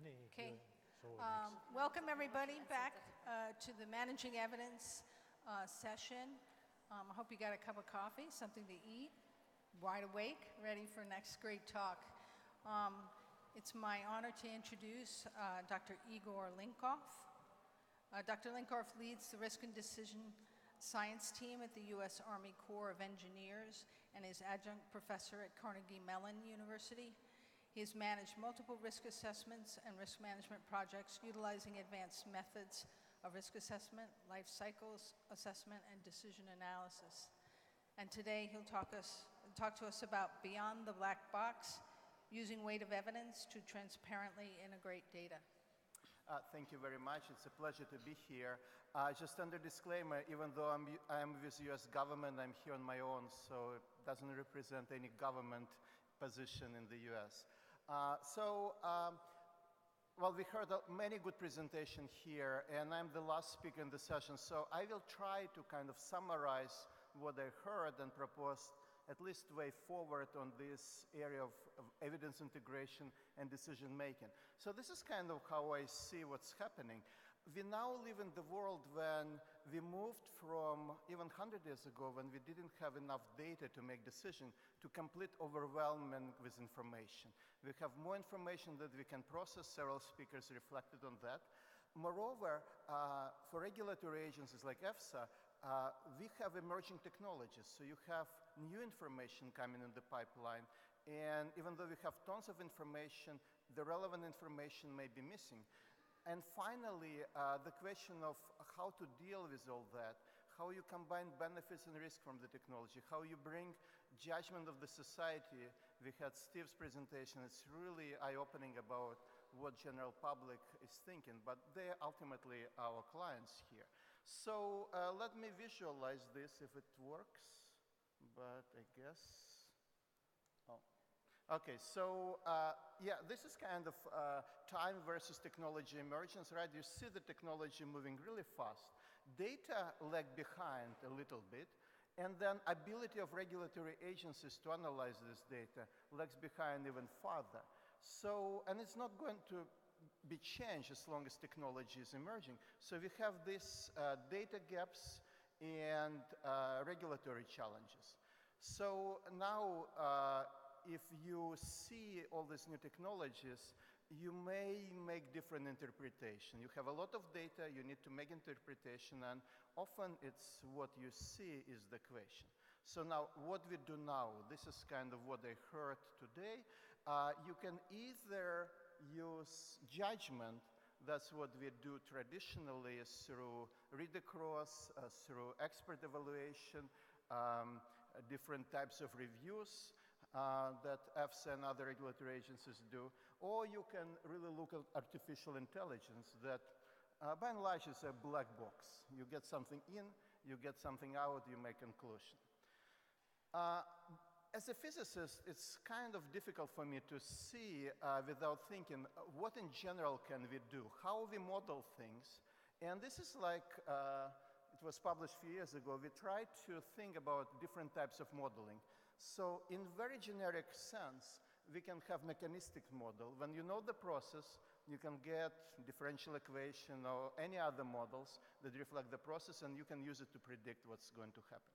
Okay. Welcome everybody back to the Managing Evidence session. I hope you got a cup of coffee, something to eat, wide awake, ready for next great talk. It's my honor to introduce Dr. Igor Linkoff. Dr. Linkoff leads the Risk and Decision Science team at the U.S. Army Corps of Engineers and is adjunct professor at Carnegie Mellon University. He has managed multiple risk assessments and risk management projects utilizing advanced methods of risk assessment, life cycles assessment, and decision analysis. And today he'll talk to us about beyond the black box, using weight of evidence to transparently integrate data. Thank you very much. It's a pleasure to be here. Just under disclaimer, even though I'm with the US government, I'm here on my own, so it doesn't represent any government position in the US. Well, we heard many good presentations here, and I'm the last speaker in the session, so I will try to kind of summarize what I heard and propose at least way forward on this area of evidence integration and decision making. So this is kind of how I see what's happening. We now live in the world when we moved from even 100 years ago, when we didn't have enough data to make decisions, to complete overwhelming with information. We have more information that we can process. Several speakers reflected on that. Moreover, for regulatory agencies like EFSA, we have emerging technologies. So you have new information coming in the pipeline. And even though we have tons of information, the relevant information may be missing. And finally, the question of how to deal with all that, how you combine benefits and risk from the technology, how you bring judgment of the society. We had Steve's presentation. It's really eye-opening about what general public is thinking, but they're ultimately our clients here. So let me visualize this if it works, but I guess. Okay, so yeah, this is kind of time versus technology emergence, right? You see the technology moving really fast. Data lag behind a little bit, and then ability of regulatory agencies to analyze this data lags behind even farther. So, and it's not going to be changed as long as technology is emerging. So we have these data gaps and regulatory challenges. So now, if you see all these new technologies, you may make different interpretation. You have a lot of data, you need to make interpretation, and often it's what you see is the question. So now, what we do now, this is kind of what I heard today. You can either use judgment. That's what we do traditionally through read across, through expert evaluation, different types of reviews that EFSA and other regulatory agencies do, or you can really look at artificial intelligence that by and large is a black box. You get something in, you get something out, you make conclusion. As a physicist, it's kind of difficult for me to see without thinking what in general can we do, how we model things. And this is like, it was published a few years ago, we tried to think about different types of modeling. So in very generic sense, we can have mechanistic model. When you know the process, you can get differential equation or any other models that reflect the process, and you can use it to predict what's going to happen.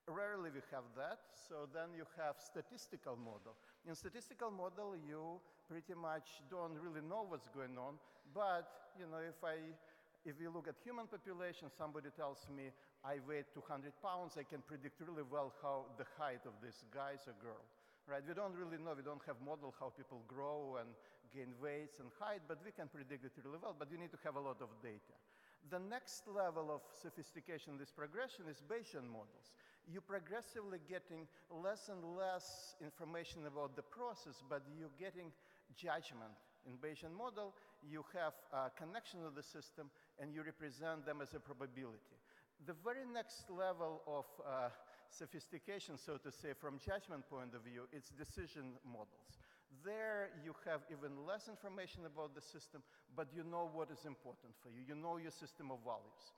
Rarely we have that, so then you have statistical model. In statistical model, you pretty much don't really know what's going on, but you know, if you look at human population, somebody tells me I weigh 200 pounds, I can predict really well how the height of this guy or girl, right? We don't really know, we don't have model how people grow and gain weights and height, but we can predict it really well, but you need to have a lot of data. The next level of sophistication, this progression, is Bayesian models. You're progressively getting less and less information about the process, but you're getting judgment. In Bayesian model, you have a connection to the system, and you represent them as a probability. The very next level of sophistication, so to say, from judgment point of view, it's decision models. There you have even less information about the system, but you know what is important for you. You know your system of values.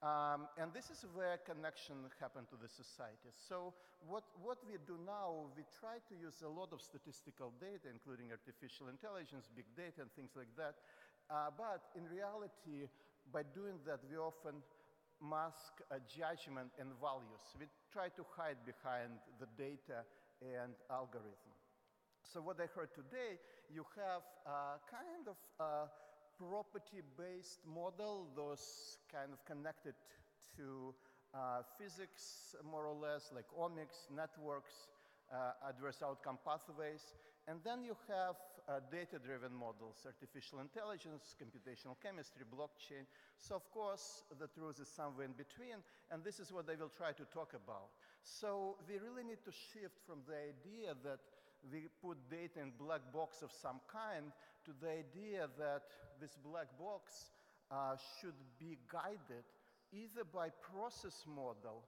And this is where connection happened to the society. So what we do now, we try to use a lot of statistical data, including artificial intelligence, big data, and things like that. But in reality, by doing that, we often mask judgment and values. We try to hide behind the data and algorithm. So what I heard today, you have kind of property-based model, those kind of connected to physics, more or less, like omics, networks, adverse outcome pathways. And then you have data-driven models, artificial intelligence, computational chemistry, blockchain. So of course, the truth is somewhere in between, and this is what I will try to talk about. So we really need to shift from the idea that we put data in black box of some kind to the idea that this black box should be guided either by process model.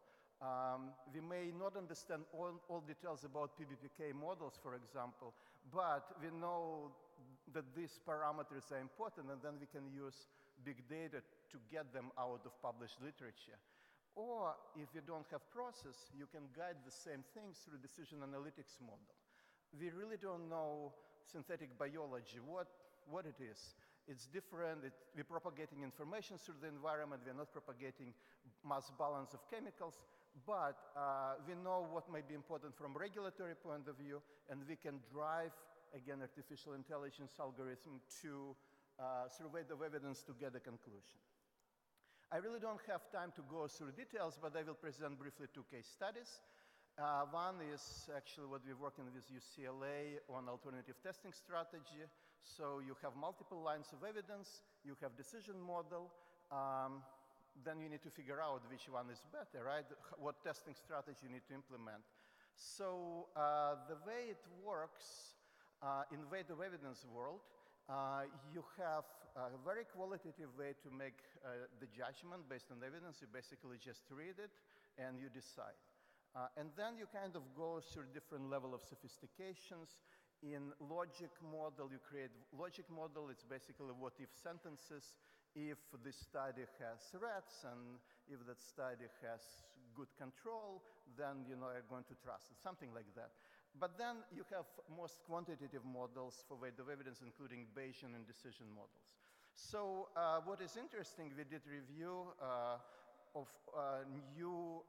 We may not understand all details about PBPK models, for example, but we know that these parameters are important, and then we can use big data to get them out of published literature. Or if you don't have process, you can guide the same things through decision analytics model. We really don't know synthetic biology, what it is. It's different. We're propagating information through the environment. We're not propagating mass balance of chemicals, but we know what may be important from a regulatory point of view, and we can drive, again, artificial intelligence algorithm to survey the evidence to get a conclusion. I really don't have time to go through details, but I will present briefly 2 case studies. One is actually what we're working with UCLA on alternative testing strategy. So you have multiple lines of evidence, you have decision model, then you need to figure out which one is better, right? What testing strategy you need to implement. So the way it works in weight of evidence world, you have a very qualitative way to make the judgment based on evidence. You basically just read it and you decide. And then you kind of go through different level of sophistications. In logic model, you create logic model. It's basically what if sentences. If this study has threats and if that study has good control, then you're going to trust it, something like that. But then you have most quantitative models for weight of evidence, including Bayesian and decision models. So what is interesting, we did review of new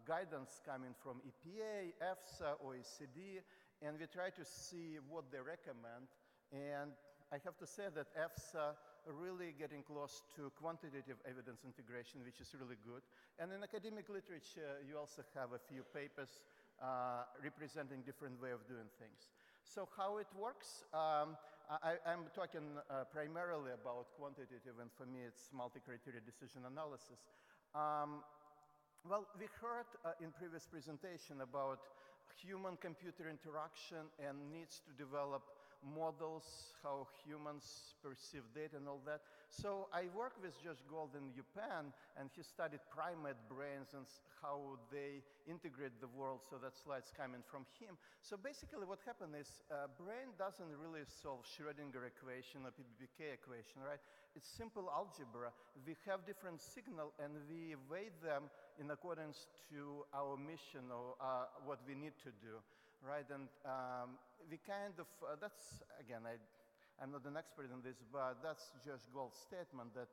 guidance coming from EPA, EFSA, OECD, and we try to see what they recommend. And I have to say that EFSA really getting close to quantitative evidence integration, which is really good. And in academic literature, you also have a few papers representing different way of doing things. So how it works, I'm talking primarily about quantitative, and for me it's multi-criteria decision analysis. Well, we heard in previous presentation about human-computer interaction and needs to develop models, how humans perceive data and all that. So I work with Josh Gold in Japan, and he studied primate brains and how they integrate the world, so that slide's coming from him. So basically what happened is brain doesn't really solve Schrödinger equation or PBPK equation, right? It's simple algebra. We have different signal, and we weigh them in accordance to our mission or what we need to do. Right, and we kind of, that's, again, I'm not an expert in this, but that's Josh Gold's statement that,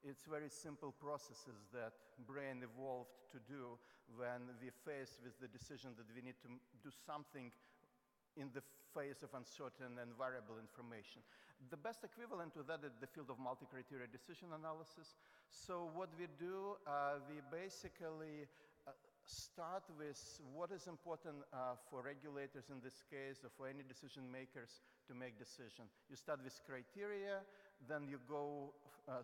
it's very simple processes that brain evolved to do when we face with the decision that we need to do something in the face of uncertain and variable information. The best equivalent to that is the field of multi-criteria decision analysis. So what we do, we basically start with what is important for regulators in this case, or for any decision makers to make decision. You start with criteria, then you go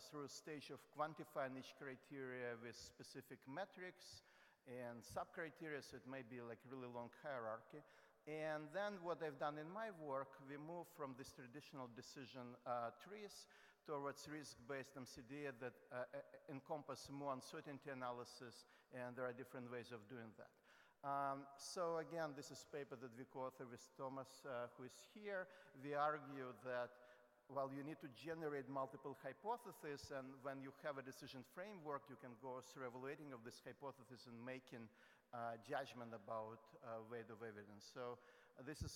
through a stage of quantifying each criteria with specific metrics and sub-criteria, so it may be like really long hierarchy. And then what I've done in my work, we move from this traditional decision trees towards risk-based MCDA that encompass more uncertainty analysis, and there are different ways of doing that. So again, this is a paper that we co-authored with Thomas, who is here. We argue that well, you need to generate multiple hypotheses, and when you have a decision framework, you can go through evaluating of this hypothesis and making judgment about weight of evidence. So this is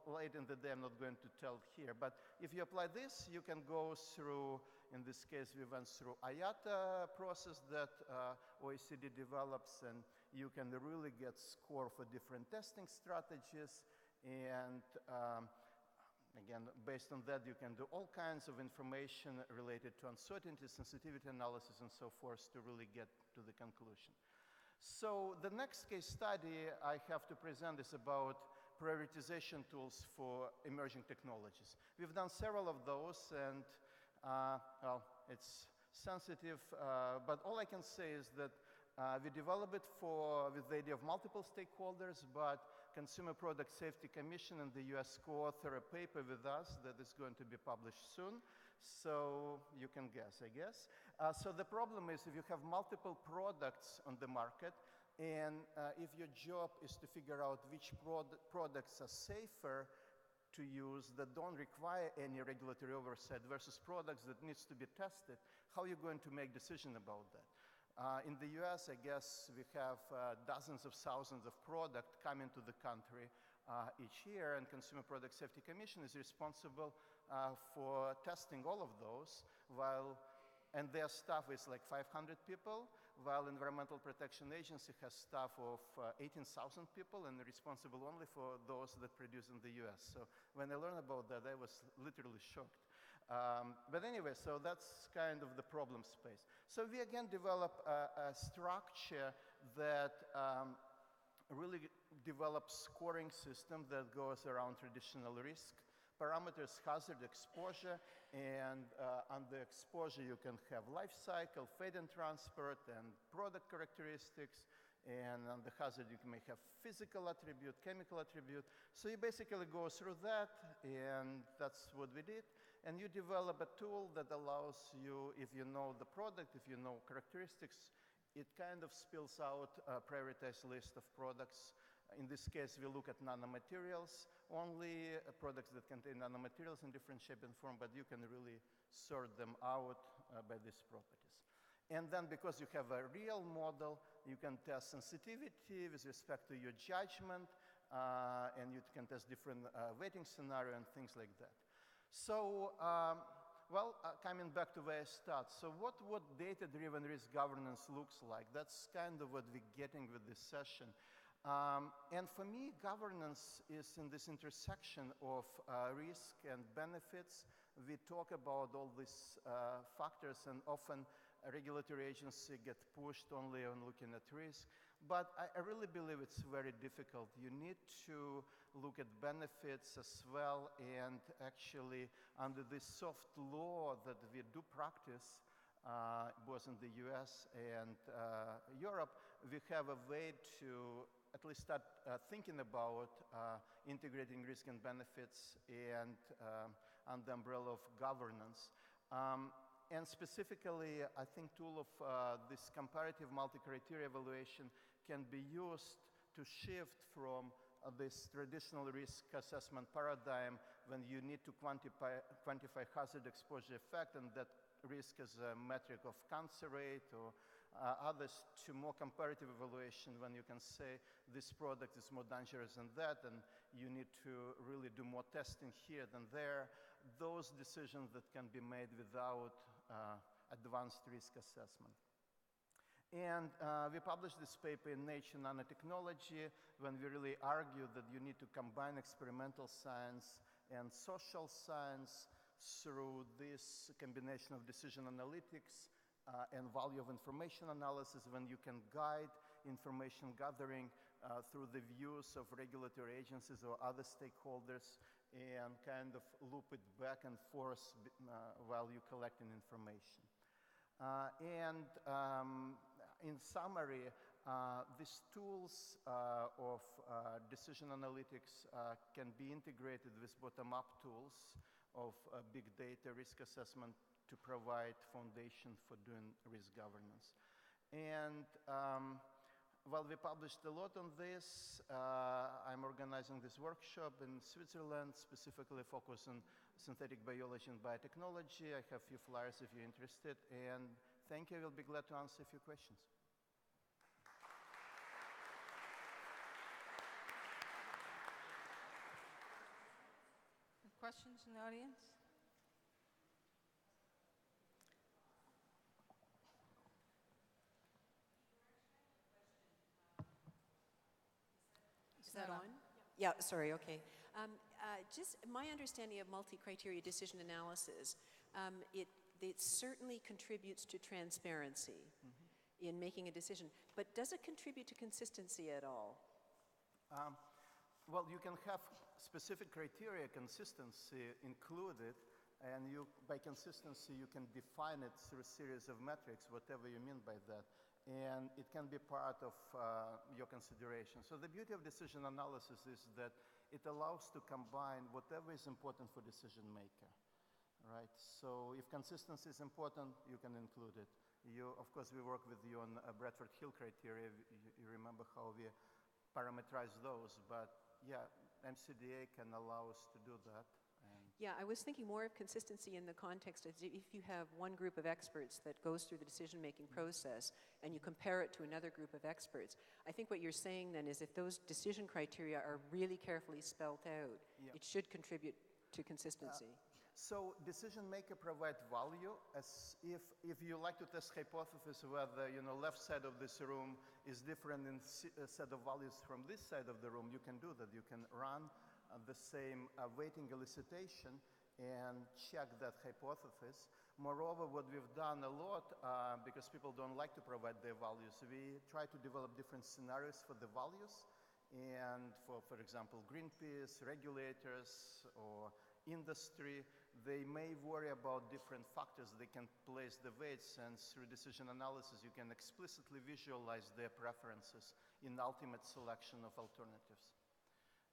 late in the day, I'm not going to tell here, but if you apply this, you can go through, in this case, we went through IATA process that OECD develops, and you can really get score for different testing strategies, and again, based on that, you can do all kinds of information related to uncertainty, sensitivity analysis, and so forth to really get to the conclusion. So the next case study I have to present is about prioritization tools for emerging technologies. We've done several of those, and well, it's sensitive, but all I can say is that we develop it with the idea of multiple stakeholders, but Consumer Product Safety Commission and the US co-author a paper with us that is going to be published soon. So you can guess, I guess. So the problem is if you have multiple products on the market, and if your job is to figure out which products are safer to use that don't require any regulatory oversight versus products that needs to be tested, how are you going to make decision about that? In the US, I guess we have dozens of thousands of products coming to the country each year, and Consumer Product Safety Commission is responsible for testing all of those, and their staff is like 500 people, while Environmental Protection Agency has staff of 18,000 people and responsible only for those that produce in the US. So when I learned about that, I was literally shocked. But anyway, so that's kind of the problem space. So we again develop a structure that really develops scoring system that goes around traditional risk parameters, hazard, exposure, and under exposure you can have life cycle, fade and transport, and product characteristics, and on the hazard you may have physical attribute, chemical attribute. So you basically go through that, and that's what we did. And you develop a tool that allows you, if you know the product, if you know characteristics, it kind of spills out a prioritized list of products. In this case, we look at nanomaterials, only products that contain nanomaterials in different shape and form, but you can really sort them out by these properties. And then because you have a real model, you can test sensitivity with respect to your judgment, and you can test different weighting scenario and things like that. So, well, coming back to where I start. So what data-driven risk governance looks like? That's kind of what we're getting with this session. And for me, governance is in this intersection of risk and benefits. We talk about all these factors, and often a regulatory agency get pushed only on looking at risk. But I really believe it's very difficult. You need to look at benefits as well, and actually under this soft law that we do practice, both in the US and Europe, we have a way to at least start thinking about integrating risk and benefits and under the umbrella of governance. And specifically, I think tool of this comparative multi-criteria evaluation can be used to shift from this traditional risk assessment paradigm when you need to quantify hazard exposure effect, and that risk as a metric of cancer rate or others, to more comparative evaluation when you can say this product is more dangerous than that, and you need to really do more testing here than there. Those decisions that can be made without advanced risk assessment. And we published this paper in Nature Nanotechnology when we really argued that you need to combine experimental science and social science through this combination of decision analytics and value of information analysis, when you can guide information gathering through the views of regulatory agencies or other stakeholders, and kind of loop it back and forth while you're collecting information. In summary, these tools of decision analytics can be integrated with bottom-up tools of big data risk assessment to provide foundation for doing risk governance. And well, we published a lot on this. I'm organizing organizing this workshop in Switzerland, specifically focused on synthetic biology and biotechnology. I have a few flyers if you're interested, and thank you. I will be glad to answer a few questions. Questions in the audience? Is that on? Yeah, sorry, okay. Just my understanding of multi-criteria decision analysis, it certainly contributes to transparency in making a decision, but does it contribute to consistency at all? Well, you can have specific criteria, consistency included, and by consistency you can define it through a series of metrics, whatever you mean by that. And it can be part of your consideration. So the beauty of decision analysis is that it allows to combine whatever is important for decision maker, right? So if consistency is important, you can include it. Of course, we work with you on Bradford Hill criteria. You remember how we parameterize those, but yeah, MCDA can allow us to do that. Yeah, I was thinking more of consistency in the context of if you have one group of experts that goes through the decision-making process and you compare it to another group of experts. I think what you're saying then is if those decision criteria are really carefully spelled out, it should contribute to consistency. So decision maker provide value as if you like to test hypothesis whether left side of this room is different in a set of values from this side of the room, you can do that. You can run the same weighting elicitation and check that hypothesis. Moreover, what we've done a lot, because people don't like to provide their values, we try to develop different scenarios for the values. And for example, Greenpeace, regulators, or industry, they may worry about different factors. They can place the weights, and through decision analysis, you can explicitly visualize their preferences in ultimate selection of alternatives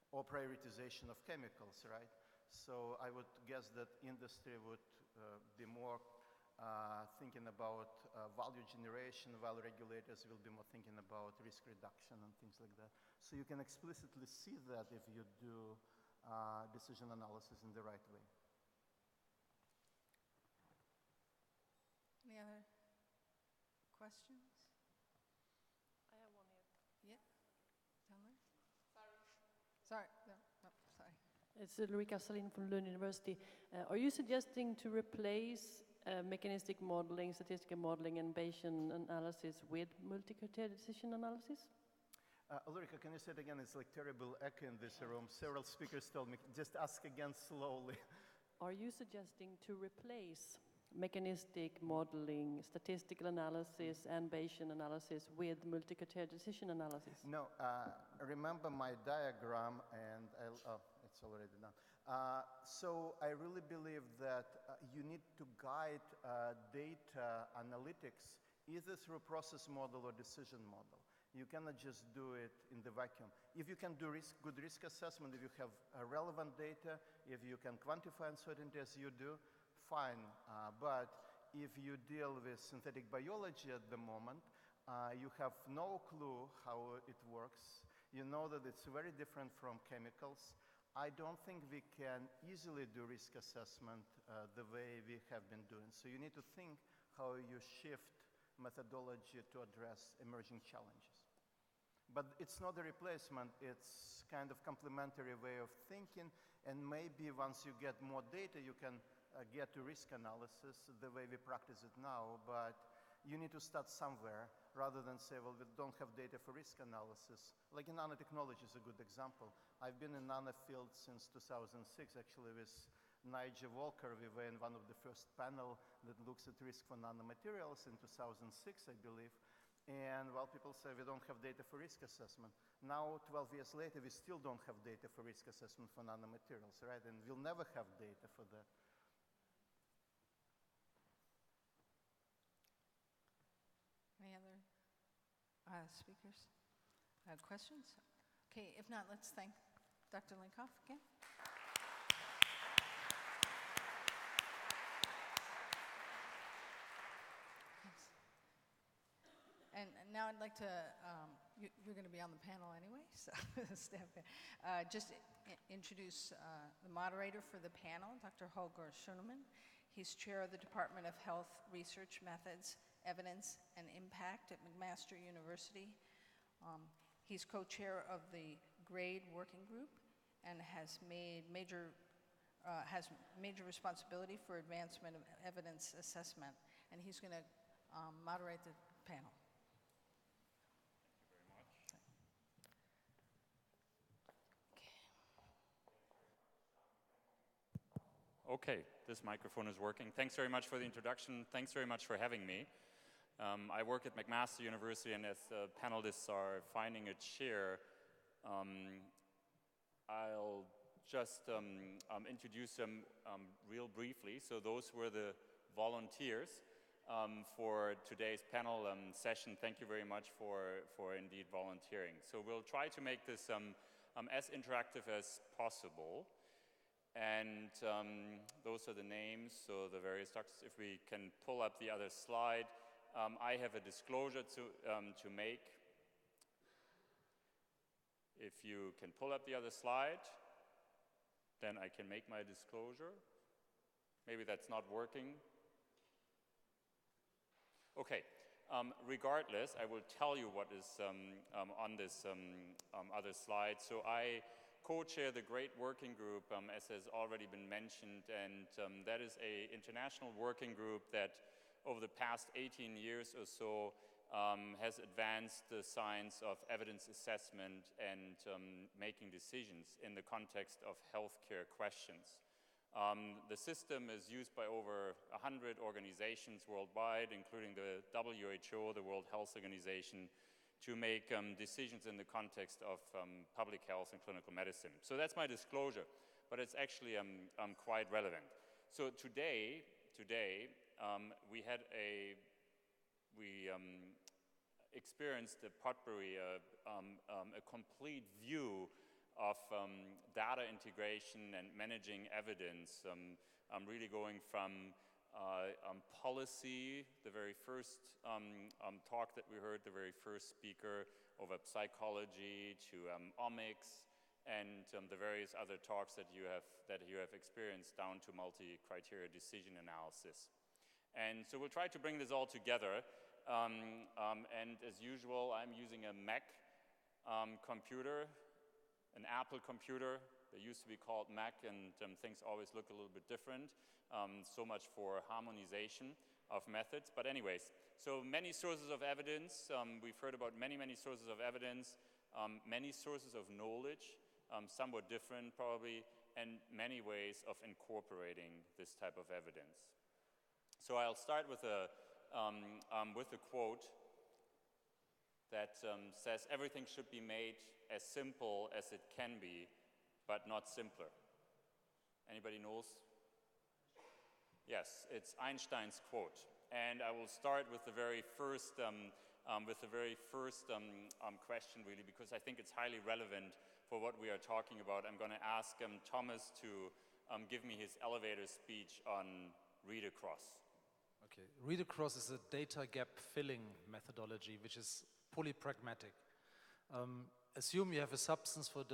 or prioritization of chemicals, right? So I would guess that industry would be more thinking about value generation, while regulators will be more thinking about risk reduction and things like that. So you can explicitly see that if you do decision analysis in the right way. Any other questions? I have one here. Yeah. Sorry. No, sorry. It's Ulrika Salin from Lund University. Are you suggesting to replace mechanistic modeling, statistical modeling, and Bayesian analysis with multi-criteria decision analysis? Ulrika, can you say it again? It's like terrible echo in this room. Several speakers told me, just ask again slowly. Are you suggesting to replace mechanistic modeling, statistical analysis, and Bayesian analysis with multi-criteria decision analysis? No, remember my diagram, and it's already done. So I really believe that you need to guide data analytics either through process model or decision model. You cannot just do it in the vacuum. If you can do good risk assessment, if you have relevant data, if you can quantify uncertainty as you do, fine. But if you deal with synthetic biology at the moment, you have no clue how it works. You know that it's very different from chemicals. I don't think we can easily do risk assessment the way we have been doing. So you need to think how you shift methodology to address emerging challenges. But it's not a replacement, it's kind of complementary way of thinking, and maybe once you get more data, you can get to risk analysis the way we practice it now, but you need to start somewhere rather than say, well, we don't have data for risk analysis. Like in nanotechnology is a good example. I've been in nano field since 2006, actually with Nigel Walker. We were in one of the first panel that looks at risk for nanomaterials in 2006, I believe. And well, people say we don't have data for risk assessment. Now, 12 years later, we still don't have data for risk assessment for nanomaterials, right? And we'll never have data for that. Any other speakers? Questions? Okay, if not, let's thank Dr. Linkoff again. And now I'd like to, you're going to be on the panel anyway, so step in. Just introduce the moderator for the panel, Dr. Holger Schoenemann. He's chair of the Department of Health Research Methods, Evidence, and Impact at McMaster University. He's co-chair of the GRADE Working Group and has major responsibility for advancement of evidence assessment. And he's going to moderate the panel. Okay, this microphone is working. Thanks very much for the introduction. Thanks very much for having me. I work at McMaster University, and as panelists are finding a chair, I'll just introduce them real briefly. So those were the volunteers for today's panel session. Thank you very much for indeed volunteering. So we'll try to make this as interactive as possible. And those are the names, so the various doctors. If we can pull up the other slide, I have a disclosure to make. If you can pull up the other slide, then I can make my disclosure. Maybe that's not working. Okay, regardless, I will tell you what is on this other slide. So I co-chair the GRADE Working Group, as has already been mentioned, and that is an international working group that over the past 18 years or so has advanced the science of evidence assessment and making decisions in the context of healthcare questions. The system is used by over 100 organizations worldwide, including the WHO, the World Health Organization, to make decisions in the context of public health and clinical medicine. So that's my disclosure, but it's actually quite relevant. So today we experienced at Potbury a complete view of data integration and managing evidence, really going from policy, the very first talk that we heard, the very first speaker, over psychology to omics, and the various other talks that you have experienced, down to multi-criteria decision analysis. And so we'll try to bring this all together. And as usual, I'm using a Mac computer, an Apple computer. They used to be called Mac, and things always look a little bit different. So much for harmonization of methods. But anyways, so many sources of evidence. We've heard about many sources of evidence, many sources of knowledge, somewhat different probably, and many ways of incorporating this type of evidence. So I'll start with a quote that says, "Everything should be made as simple as it can be, but not simpler." Anybody knows? Yes, it's Einstein's quote. And I will start with the very first question, really, because I think it's highly relevant for what we are talking about. I'm going to ask Thomas to give me his elevator speech on read across. Okay, read across is a data gap filling methodology, which is fully pragmatic. Assume you have a substance for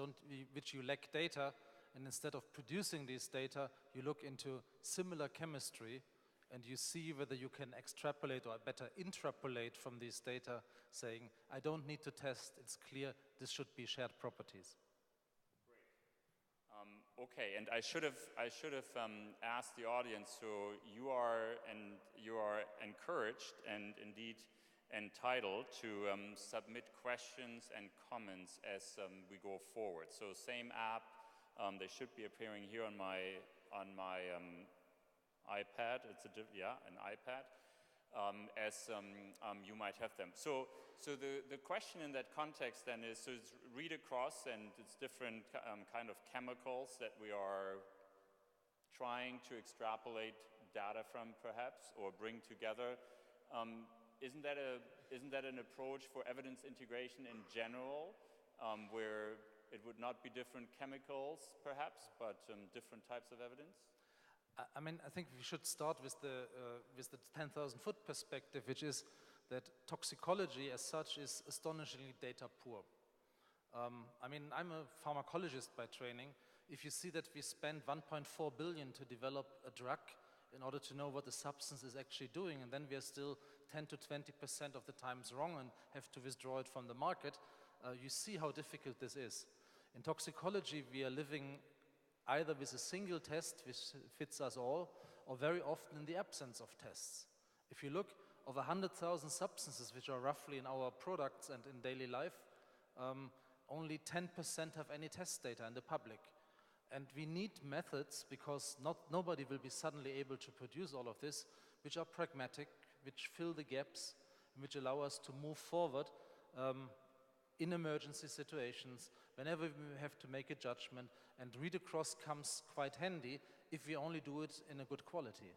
which you lack data, and instead of producing these data, you look into similar chemistry, and you see whether you can extrapolate or better interpolate from these data, saying, I don't need to test, it's clear, this should be shared properties. Great. Okay, and I should have asked the audience, so you are encouraged and indeed entitled to submit questions and comments as we go forward. So same app, they should be appearing here on my iPad. It's an iPad, as you might have them. So the question in that context then is, so it's read across, and it's different kind of chemicals that we are trying to extrapolate data from, perhaps, or bring together. Isn't that an approach for evidence integration in general, where it would not be different chemicals, perhaps, but different types of evidence? I mean, I think we should start with the 10,000-foot perspective, which is that toxicology as such is astonishingly data poor. I mean, I'm a pharmacologist by training. If you see that we spend 1.4 billion to develop a drug in order to know what the substance is actually doing, and then we are still 10 to 20% of the times wrong and have to withdraw it from the market, you see how difficult this is. In toxicology, we are living either with a single test which fits us all, or very often in the absence of tests. If you look of 100,000 substances which are roughly in our products and in daily life, only 10% have any test data in the public. And we need methods, because nobody will be suddenly able to produce all of this, which are pragmatic, which fill the gaps, and which allow us to move forward in emergency situations, whenever we have to make a judgment, and read across comes quite handy if we only do it in a good quality.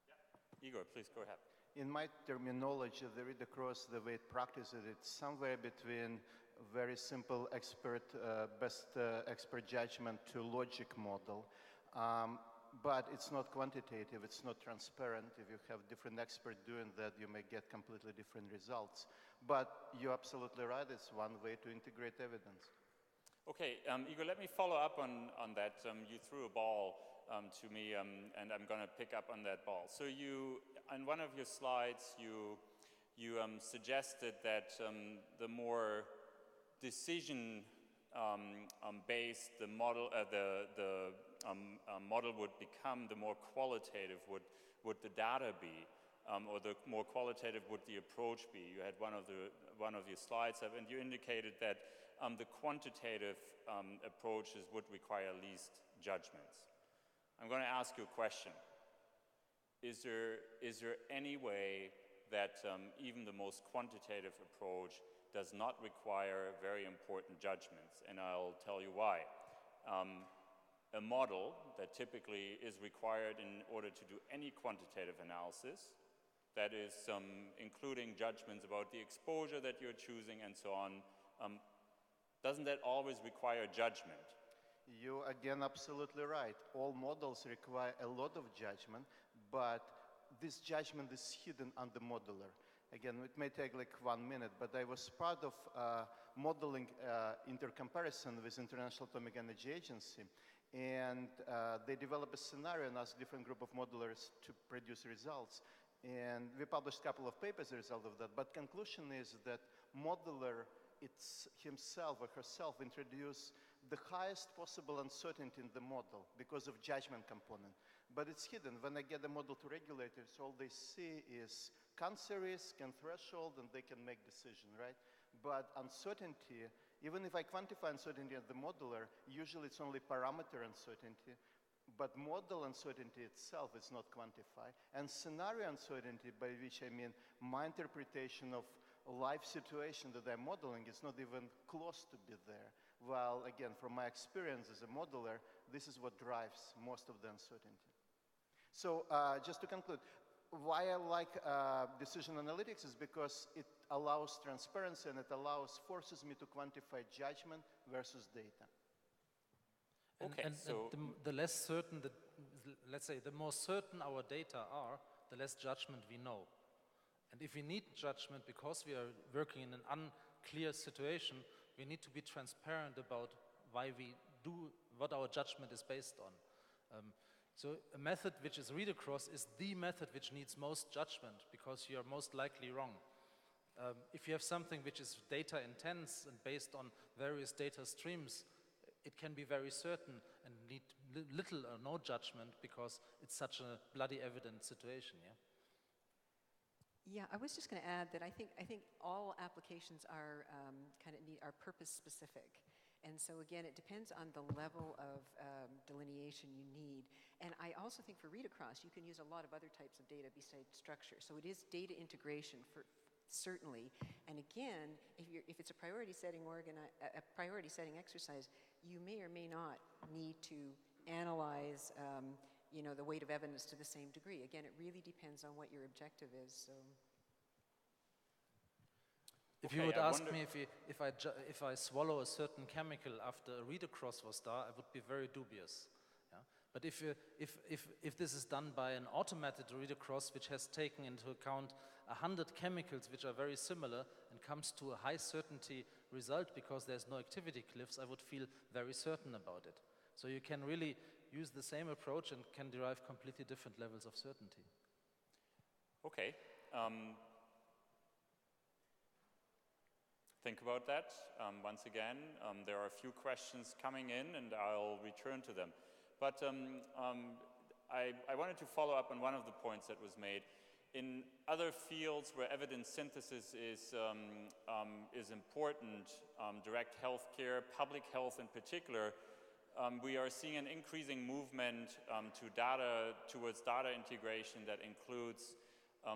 Yeah. Igor, please go ahead. In my terminology, the read across, the way it practices it, it's somewhere between very simple best expert judgment to logic model. But it's not quantitative, it's not transparent. If you have different experts doing that, you may get completely different results. But you're absolutely right, it's one way to integrate evidence. Okay, Igor, let me follow up on that. You threw a ball to me, and I'm going to pick up on that ball. So on one of your slides, you suggested that the more decision-based the model model would become, the more qualitative would the data be, or the more qualitative would the approach be. You had one of your slides up, and you indicated that the quantitative approaches would require least judgments. I'm going to ask you a question. Is there any way that even the most quantitative approach does not require very important judgments? And I'll tell you why. A model that typically is required in order to do any quantitative analysis, that is including judgments about the exposure that you're choosing and so on, doesn't that always require judgment? You're again absolutely right. All models require a lot of judgment, but this judgment is hidden under modeler. Again, it may take like 1 minute, but I was part of modeling intercomparison with International Atomic Energy Agency, and they developed a scenario and asked different group of modelers to produce results. And we published a couple of papers as a result of that, but conclusion is that modeler himself or herself introduced the highest possible uncertainty in the model because of judgment component. But it's hidden. When I get the model to regulators, all they see is cancer risk and threshold, and they can make decision, right? But uncertainty, even if I quantify uncertainty at the modeler, usually it's only parameter uncertainty, but model uncertainty itself is not quantified. And scenario uncertainty, by which I mean my interpretation of a life situation that I'm modeling, is not even close to be there. While, again, from my experience as a modeler, this is what drives most of the uncertainty. So just to conclude, why I like decision analytics is because it allows transparency and it forces me to quantify judgment versus data. Okay, so the less certain, let's say, the more certain our data are, the less judgment we know. And if we need judgment because we are working in an unclear situation, we need to be transparent about why we do what our judgment is based on. So a method which is read across is the method which needs most judgment because you are most likely wrong. If you have something which is data intense and based on various data streams, it can be very certain and need little or no judgment because it's such a bloody evident situation. Yeah. Yeah, I was just going to add that I think all applications are are purpose specific, and so again, it depends on the level of delineation you need. And I also think for read across, you can use a lot of other types of data besides structure. So it is data integration certainly. And again, if it's a priority setting exercise, you may or may not need to analyze the weight of evidence to the same degree. Again, it really depends on what your objective is. So, if you would ask me if I swallow a certain chemical after a read across was done, I would be very dubious. Yeah? But if this is done by an automated read across which has taken into account 100 chemicals which are very similar and comes to a high certainty result because there's no activity cliffs, I would feel very certain about it. So you can really use the same approach and can derive completely different levels of certainty. Okay. Think about that. Once again, there are a few questions coming in and I'll return to them. But I wanted to follow up on one of the points that was made. In other fields where evidence synthesis is important, direct healthcare, public health in particular, we are seeing an increasing movement towards data integration that includes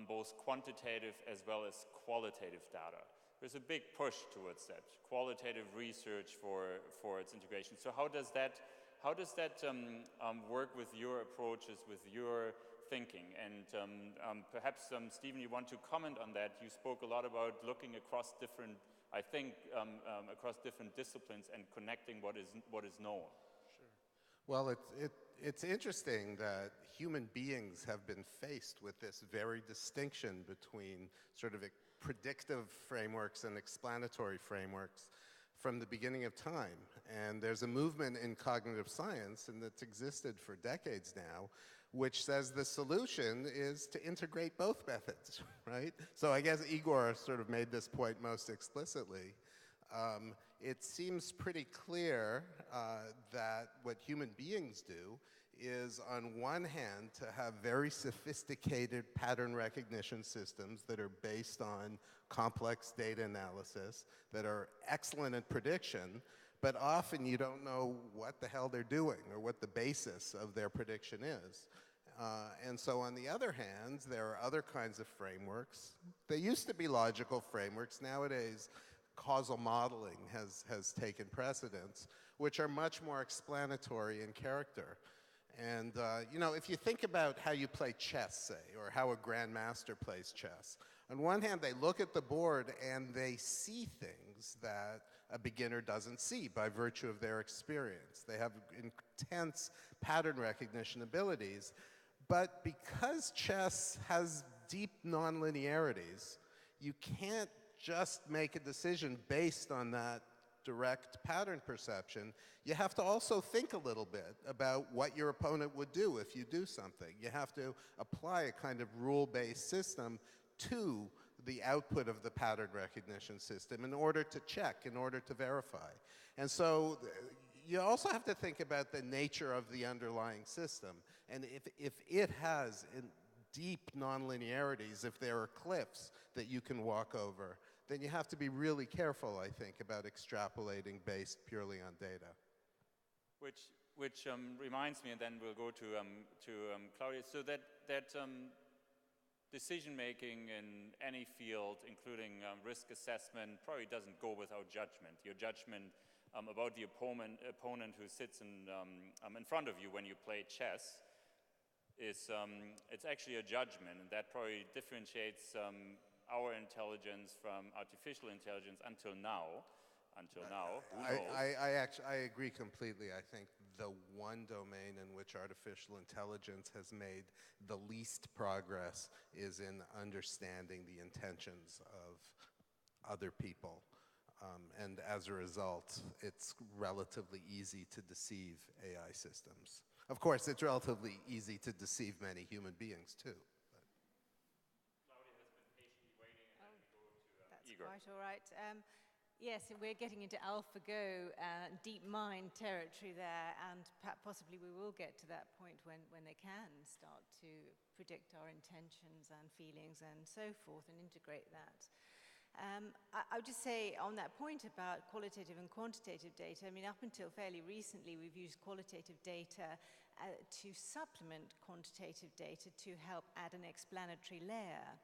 both quantitative as well as qualitative data. There's a big push towards that, qualitative research for its integration. So how does that work with your approaches, with your thinking? And perhaps, Stephen, you want to comment on that. You spoke a lot about looking across different, I think, across different disciplines and connecting what is known. Well, it's interesting that human beings have been faced with this very distinction between sort of predictive frameworks and explanatory frameworks from the beginning of time. And there's a movement in cognitive science, and that's existed for decades now, which says the solution is to integrate both methods, right? So I guess Igor sort of made this point most explicitly. It seems pretty clear that what human beings do is, on one hand, to have very sophisticated pattern recognition systems that are based on complex data analysis, that are excellent at prediction, but often you don't know what the hell they're doing or what the basis of their prediction is. And so on the other hand, there are other kinds of frameworks. They used to be logical frameworks. Nowadays, causal modeling has taken precedence, which are much more explanatory in character. And you know, if you think about how you play chess, say, or how a grandmaster plays chess, on one hand, they look at the board and they see things that a beginner doesn't see by virtue of their experience. They have intense pattern recognition abilities. But because chess has deep nonlinearities, you can't just make a decision based on that direct pattern perception. You have to also think a little bit about what your opponent would do if you do something. You have to apply a kind of rule-based system to the output of the pattern recognition system in order to check, in order to verify. And so you also have to think about the nature of the underlying system. And if it has deep nonlinearities, if there are cliffs that you can walk over, then you have to be really careful, I think, about extrapolating based purely on data. Which reminds me, and then we'll go to Claudia, so that decision-making in any field, including risk assessment, probably doesn't go without judgment. Your judgment about the opponent who sits in front of you when you play chess is it's actually a judgment, and that probably differentiates our intelligence from artificial intelligence until now. Who knows? I agree completely. I think the one domain in which artificial intelligence has made the least progress is in understanding the intentions of other people. And as a result, it's relatively easy to deceive AI systems. Of course, it's relatively easy to deceive many human beings, too. Claudia has been patiently waiting, and then we go to Igor. That's quite all right. Yes, we're getting into AlphaGo, deep mind territory there, and possibly we will get to that point when they can start to predict our intentions and feelings and so forth and integrate that. I would just say on that point about qualitative and quantitative data, I mean, up until fairly recently, we've used qualitative data to supplement quantitative data to help add an explanatory layer,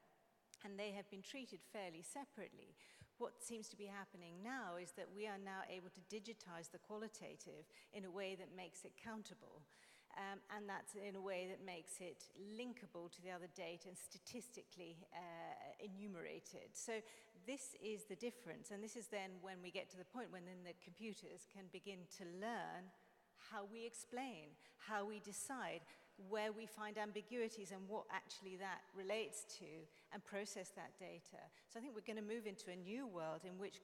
and they have been treated fairly separately. What seems to be happening now is that we are now able to digitize the qualitative in a way that makes it countable. And that's in a way that makes it linkable to the other data and statistically enumerated. So this is the difference. And this is then when we get to the point when then the computers can begin to learn how we explain, how we decide, where we find ambiguities and what actually that relates to, and process that data. So I think we're going to move into a new world in which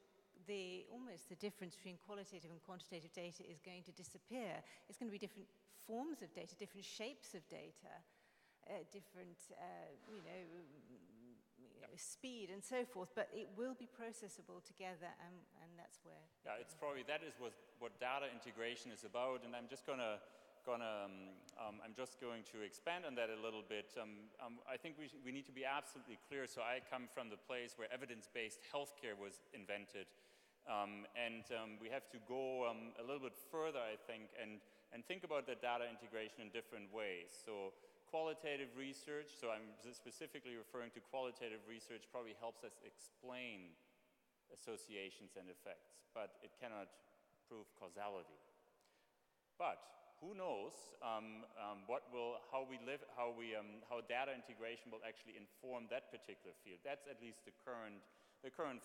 almost the difference between qualitative and quantitative data is going to disappear. It's going to be different forms of data, different shapes of data, different, speed and so forth, but it will be processable together, and that's where... Yeah, it's probably, that is what data integration is about, and I'm just going to expand on that a little bit. I think we need to be absolutely clear. So I come from the place where evidence-based healthcare was invented, and we have to go a little bit further, I think, and think about the data integration in different ways. So qualitative research, so I'm specifically referring to qualitative research, probably helps us explain associations and effects, but it cannot prove causality. But who knows how data integration will actually inform that particular field. That's at least the current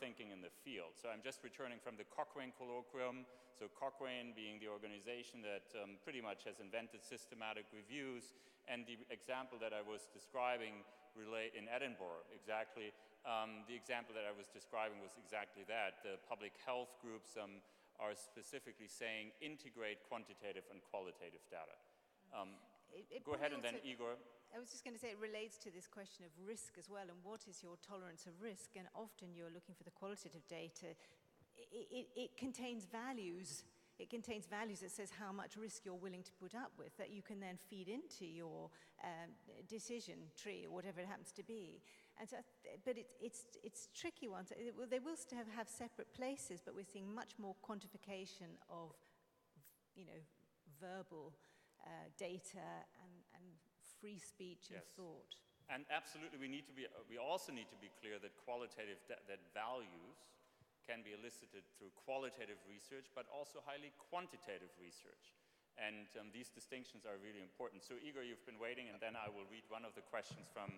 thinking in the field. So I'm just returning from the Cochrane colloquium. So Cochrane being the organization that pretty much has invented systematic reviews, and the example that I was describing in Edinburgh, exactly, the example that I was describing was exactly that. The public health groups are specifically saying integrate quantitative and qualitative data. Go ahead, and then Igor. I was just going to say it relates to this question of risk as well, and what is your tolerance of risk? And often you're looking for the qualitative data. It contains values. It contains values that says how much risk you're willing to put up with, that you can then feed into your decision tree or whatever it happens to be. And so, but it's tricky ones. They will still have separate places, but we're seeing much more quantification of, verbal data and free speech and thought. And absolutely, we also need to be clear that that values can be elicited through qualitative research, but also highly quantitative research. And these distinctions are really important. So Igor, you've been waiting, and then I will read one of the questions from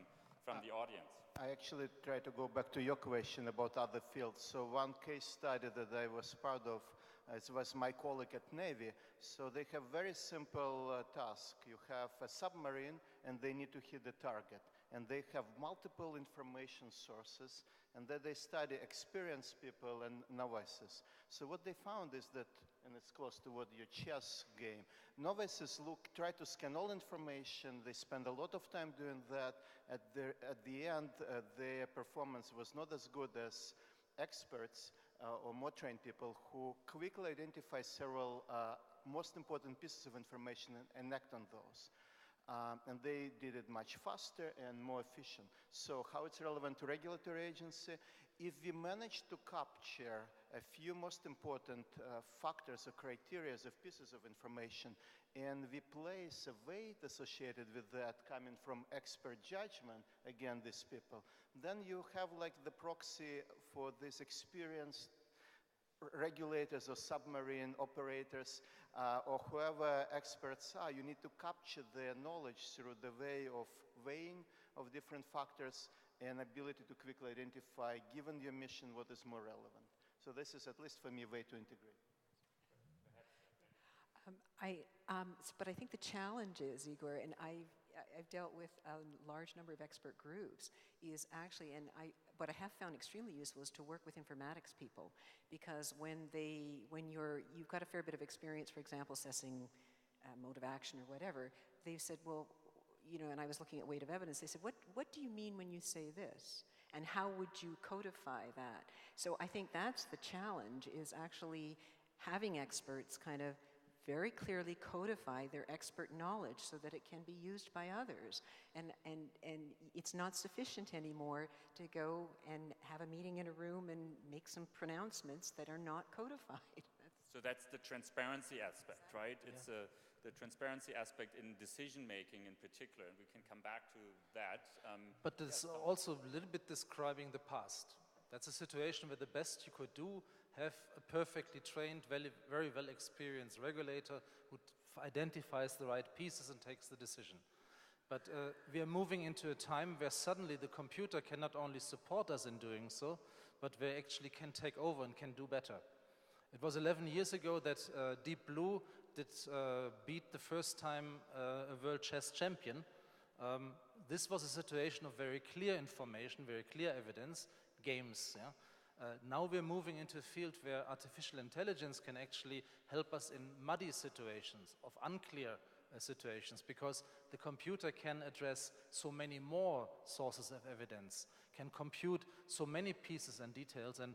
the audience. I actually try to go back to your question about other fields. So one case study that I was part of, it was my colleague at Navy. So they have very simple task. You have a submarine, and they need to hit the target. And they have multiple information sources, and then they study experienced people and novices. So what they found is that, and it's close to what your chess game, novices try to scan all information. They spend a lot of time doing that. At the end, their performance was not as good as experts or more trained people who quickly identify several most important pieces of information and act on those. And they did it much faster and more efficient. So how it's relevant to regulatory agency? If we manage to capture a few most important factors or criteria of pieces of information, and we place a weight associated with that coming from expert judgment, again, these people, then you have like the proxy for these experienced regulators or submarine operators or whoever experts are. You need to capture their knowledge through the way of weighing of different factors and ability to quickly identify, given your mission, what is more relevant. So this is, at least for me, a way to integrate. But I think the challenge is, Igor, and I've dealt with a large number of expert groups, is actually, what I have found extremely useful is to work with informatics people, because when you've got a fair bit of experience, for example, assessing mode of action or whatever, they've said, well, and I was looking at weight of evidence, they said, what do you mean when you say this? And how would you codify that? So I think that's the challenge, is actually having experts kind of very clearly codify their expert knowledge so that it can be used by others. And it's not sufficient anymore to go and have a meeting in a room and make some pronouncements that are not codified. So that's the transparency aspect, right? It's the transparency aspect in decision making in particular, and we can come back to that. But it's also a little bit describing the past. That's a situation where the best you could do, have a perfectly trained, very well experienced regulator who identifies the right pieces and takes the decision. But we are moving into a time where suddenly the computer can not only support us in doing so, but where actually can take over and can do better. It was 11 years ago that Deep Blue did beat the first time a world chess champion. This was a situation of very clear information, very clear evidence, games. Yeah? Now we're moving into a field where artificial intelligence can actually help us in muddy situations, of unclear situations, because the computer can address so many more sources of evidence, can compute so many pieces and details, and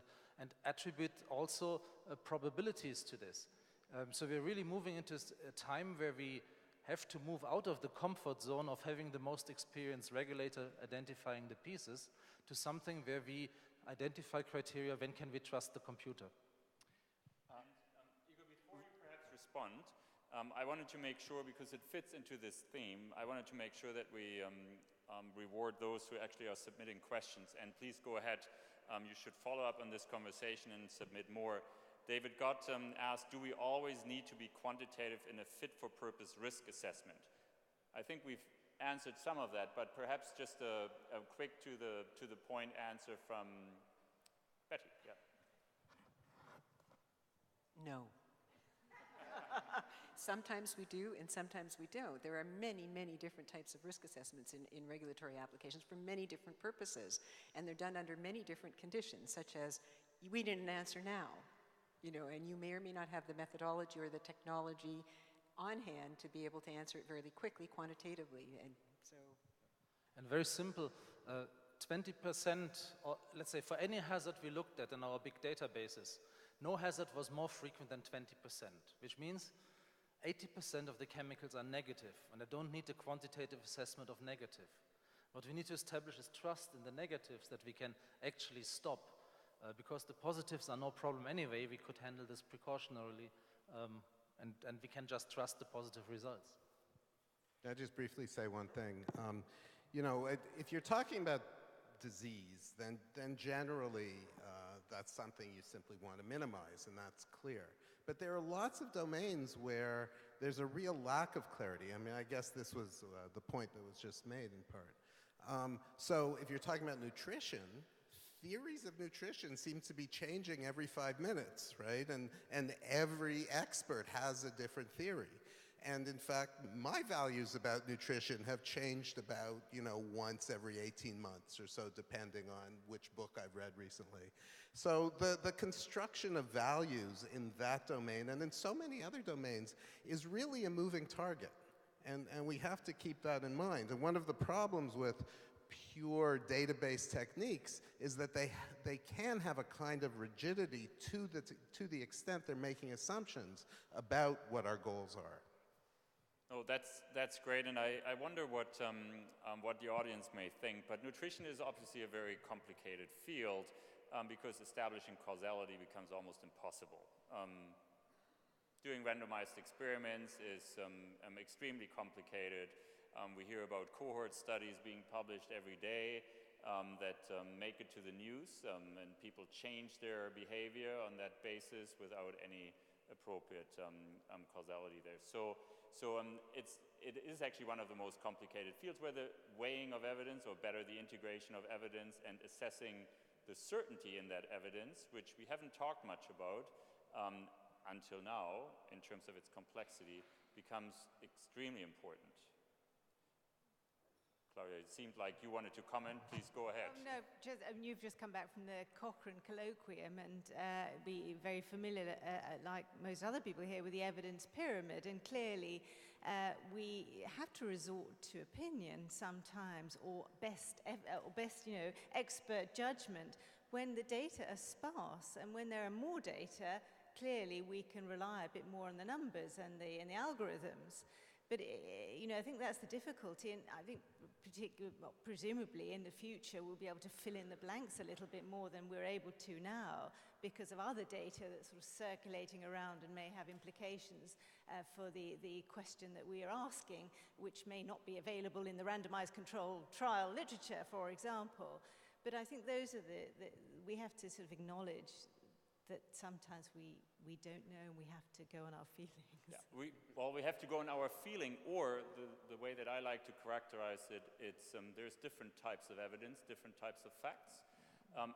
attribute also probabilities to this. So we're really moving into a time where we have to move out of the comfort zone of having the most experienced regulator identifying the pieces to something where we identify criteria, when can we trust the computer. Igor, before you perhaps respond, I wanted to make sure, because it fits into this theme, I wanted to make sure that we reward those who actually are submitting questions. And please go ahead, you should follow up on this conversation and submit more. David Gott asked, do we always need to be quantitative in a fit-for-purpose risk assessment? I think we've answered some of that, but perhaps just a quick to-the-point answer from Betty. Yeah. No. Sometimes we do, and sometimes we don't. There are many, many different types of risk assessments in regulatory applications for many different purposes, and they're done under many different conditions, such as, we need an answer now. You know, and you may or may not have the methodology or the technology on hand to be able to answer it very quickly, quantitatively, and so. And very simple, 20%, or let's say for any hazard we looked at in our big databases, no hazard was more frequent than 20%, which means 80% of the chemicals are negative, and I don't need a quantitative assessment of negative. What we need to establish is trust in the negatives that we can actually stop. Because the positives are no problem anyway, we could handle this precautionarily, and we can just trust the positive results. Can I just briefly say one thing? You know, if you're talking about disease, then generally that's something you simply want to minimize, and that's clear. But there are lots of domains where there's a real lack of clarity. I mean, I guess this was the point that was just made in part. So if you're talking about nutrition, theories of nutrition seem to be changing every 5 minutes, right? And every expert has a different theory. And in fact, my values about nutrition have changed about, you know, once every 18 months or so, depending on which book I've read recently. So the construction of values in that domain and in so many other domains is really a moving target. And we have to keep that in mind. And one of the problems with pure database techniques is that they can have a kind of rigidity to the extent they're making assumptions about what our goals are. Oh, that's great, and I wonder what the audience may think, but nutrition is obviously a very complicated field because establishing causality becomes almost impossible. Doing randomized experiments is extremely complicated. We hear about cohort studies being published every day that make it to the news, and people change their behavior on that basis without any appropriate causality there. So it is actually one of the most complicated fields where the weighing of evidence, or better, the integration of evidence and assessing the certainty in that evidence, which we haven't talked much about until now in terms of its complexity, becomes extremely important. Claudia, it seemed like you wanted to comment. Please go ahead. No, you've just come back from the Cochrane colloquium and be very familiar, like most other people here, with the evidence pyramid. And clearly, we have to resort to opinion sometimes, or best, expert judgment when the data are sparse. And when there are more data, clearly we can rely a bit more on the numbers and the algorithms. But, I think that's the difficulty, and I think presumably in the future we'll be able to fill in the blanks a little bit more than we're able to now because of other data that's sort of circulating around and may have implications for the question that we are asking, which may not be available in the randomized controlled trial literature, for example. But I think those are we have to sort of acknowledge that sometimes we don't know and we have to go on our feelings. Yeah, we have to go on our feeling, or the way that I like to characterize it, it's there's different types of evidence, different types of facts.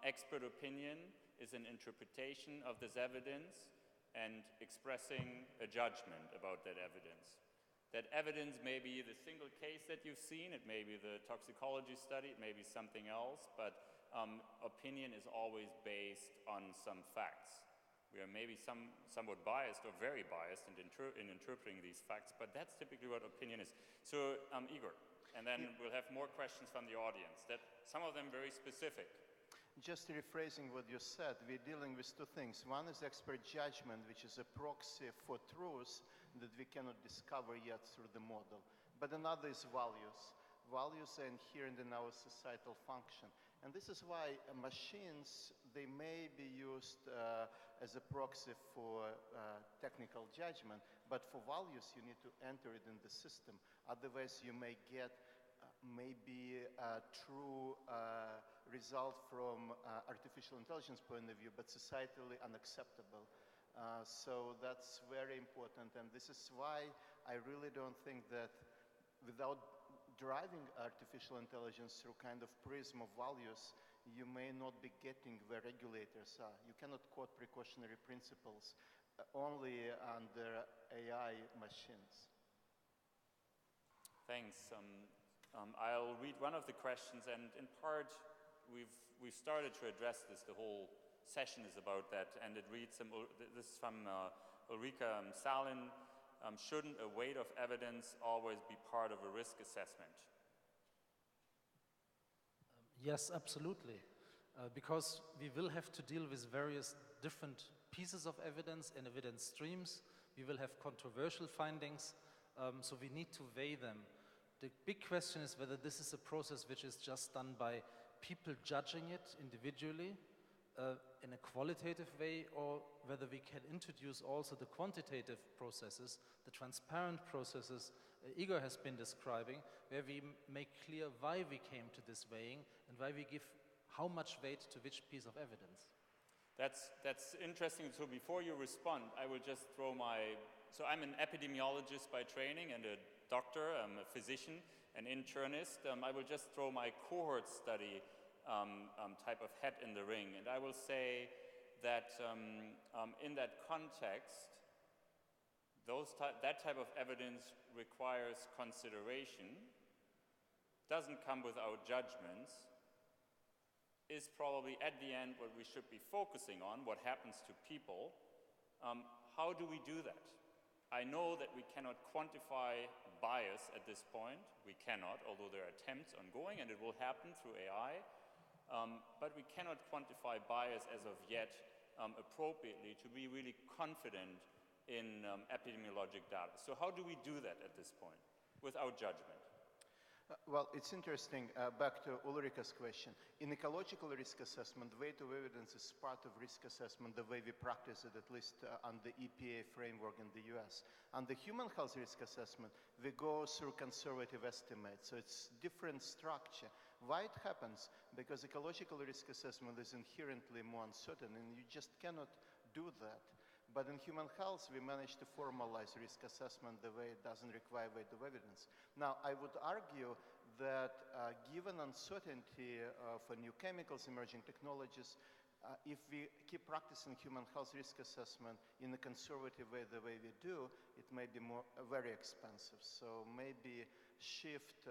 Expert opinion is an interpretation of this evidence. and expressing a judgment about that evidence. That evidence may be the single case that you've seen, it may be the toxicology study, it may be something else, but opinion is always based on some facts. We are maybe somewhat biased or very biased in interpreting these facts, but that's typically what opinion is. So, Igor, and then we'll have more questions from the audience, that some of them very specific. Just rephrasing what you said, we're dealing with two things. One is expert judgment, which is a proxy for truth that we cannot discover yet through the model. But another is values. Values are inherent in our societal function. And this is why machines, they may be used as a proxy for technical judgment, but for values you need to enter it in the system. Otherwise you may get maybe a true result from artificial intelligence point of view, but societally unacceptable. So that's very important, and this is why I really don't think that without driving artificial intelligence through kind of prism of values, you may not be getting where regulators are. You cannot quote precautionary principles only under AI machines. Thanks. I'll read one of the questions, and in part, we've started to address this. The whole session is about that, and it reads, this is from Ulrika Salin. Shouldn't a weight of evidence always be part of a risk assessment? Yes, absolutely. Because we will have to deal with various different pieces of evidence and evidence streams. We will have controversial findings, so we need to weigh them. The big question is whether this is a process which is just done by people judging it individually in a qualitative way, or whether we can introduce also the quantitative processes, the transparent processes Igor has been describing, where we make clear why we came to this weighing and why we give how much weight to which piece of evidence. That's interesting. So before you respond, I will just throw so I'm an epidemiologist by training and a doctor, I'm a physician, an internist. I will just throw my cohort study type of hat in the ring. And I will say that in that context, that type of evidence requires consideration, doesn't come without judgments, is probably at the end what we should be focusing on, what happens to people. How do we do that? I know that we cannot quantify bias at this point. We cannot, although there are attempts ongoing, and it will happen through AI. But we cannot quantify bias as of yet appropriately to be really confident in epidemiologic data. So how do we do that at this point without judgment? Well, it's interesting, back to Ulrika's question. In ecological risk assessment, weight of evidence is part of risk assessment, the way we practice it, at least on the EPA framework in the US. On the human health risk assessment, we go through conservative estimates, so it's different structure. Why it happens? Because ecological risk assessment is inherently more uncertain, and you just cannot do that. But in human health, we managed to formalize risk assessment the way it doesn't require weight of evidence. Now, I would argue that given uncertainty for new chemicals, emerging technologies, if we keep practicing human health risk assessment in a conservative way, the way we do, it may be very expensive. So maybe shift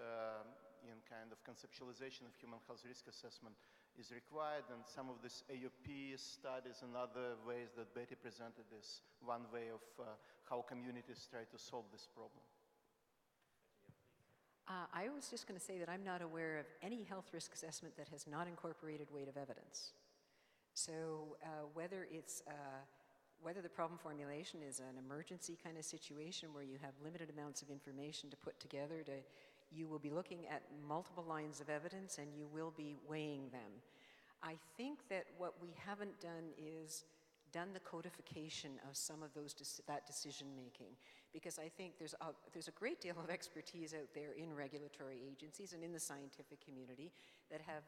in kind of conceptualization of human health risk assessment is required, and some of these AUP studies and other ways that Betty presented is one way of how communities try to solve this problem. I was just going to say that I'm not aware of any health risk assessment that has not incorporated weight of evidence. So whether the problem formulation is an emergency kind of situation where you have limited amounts of information to put together, you will be looking at multiple lines of evidence and you will be weighing them. I think that what we haven't done is done the codification of some of that decision making, because I think there's a great deal of expertise out there in regulatory agencies and in the scientific community that have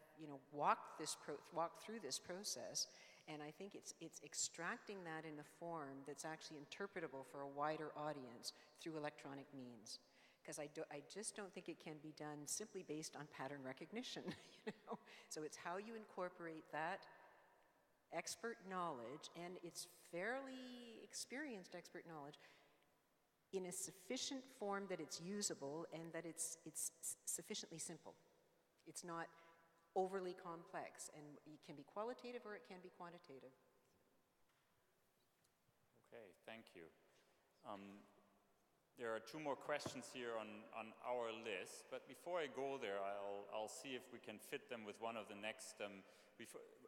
walked through this process, and I think it's extracting that in a form that's actually interpretable for a wider audience through electronic means. Because I just don't think it can be done simply based on pattern recognition. So it's how you incorporate that expert knowledge, and it's fairly experienced expert knowledge in a sufficient form that it's usable and that it's sufficiently simple. It's not overly complex, and it can be qualitative or it can be quantitative. Okay, thank you. There are two more questions here on our list, but before I go there, I'll see if we can fit them with one of the next.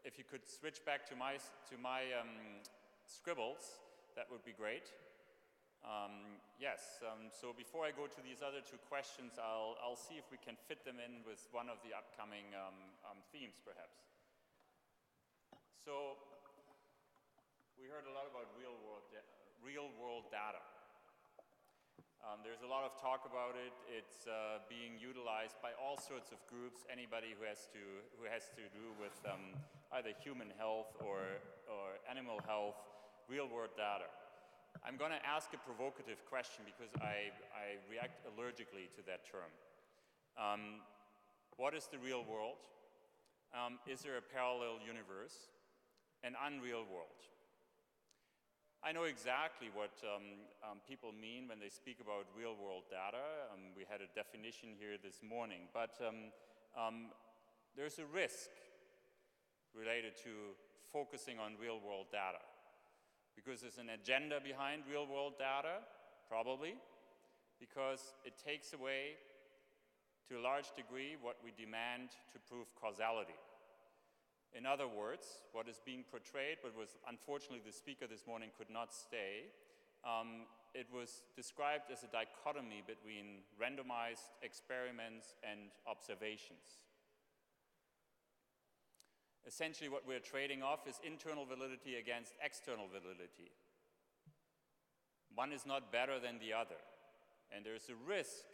If you could switch back to my scribbles, that would be great. Yes. So before I go to these other two questions, I'll see if we can fit them in with one of the upcoming themes, perhaps. So we heard a lot about real-world data. There's a lot of talk about it. It's being utilized by all sorts of groups. Anybody who has to do with either human health or animal health, real-world data. I'm going to ask a provocative question because I react allergically to that term. What is the real world? Is there a parallel universe? An unreal world? I know exactly what people mean when they speak about real-world data. We had a definition here this morning, but there's a risk related to focusing on real-world data. Because there's an agenda behind real-world data, probably, because it takes away, to a large degree, what we demand to prove causality. In other words, what is being portrayed, but was unfortunately the speaker this morning could not stay, it was described as a dichotomy between randomized experiments and observations. Essentially, what we're trading off is internal validity against external validity. One is not better than the other. And there's a risk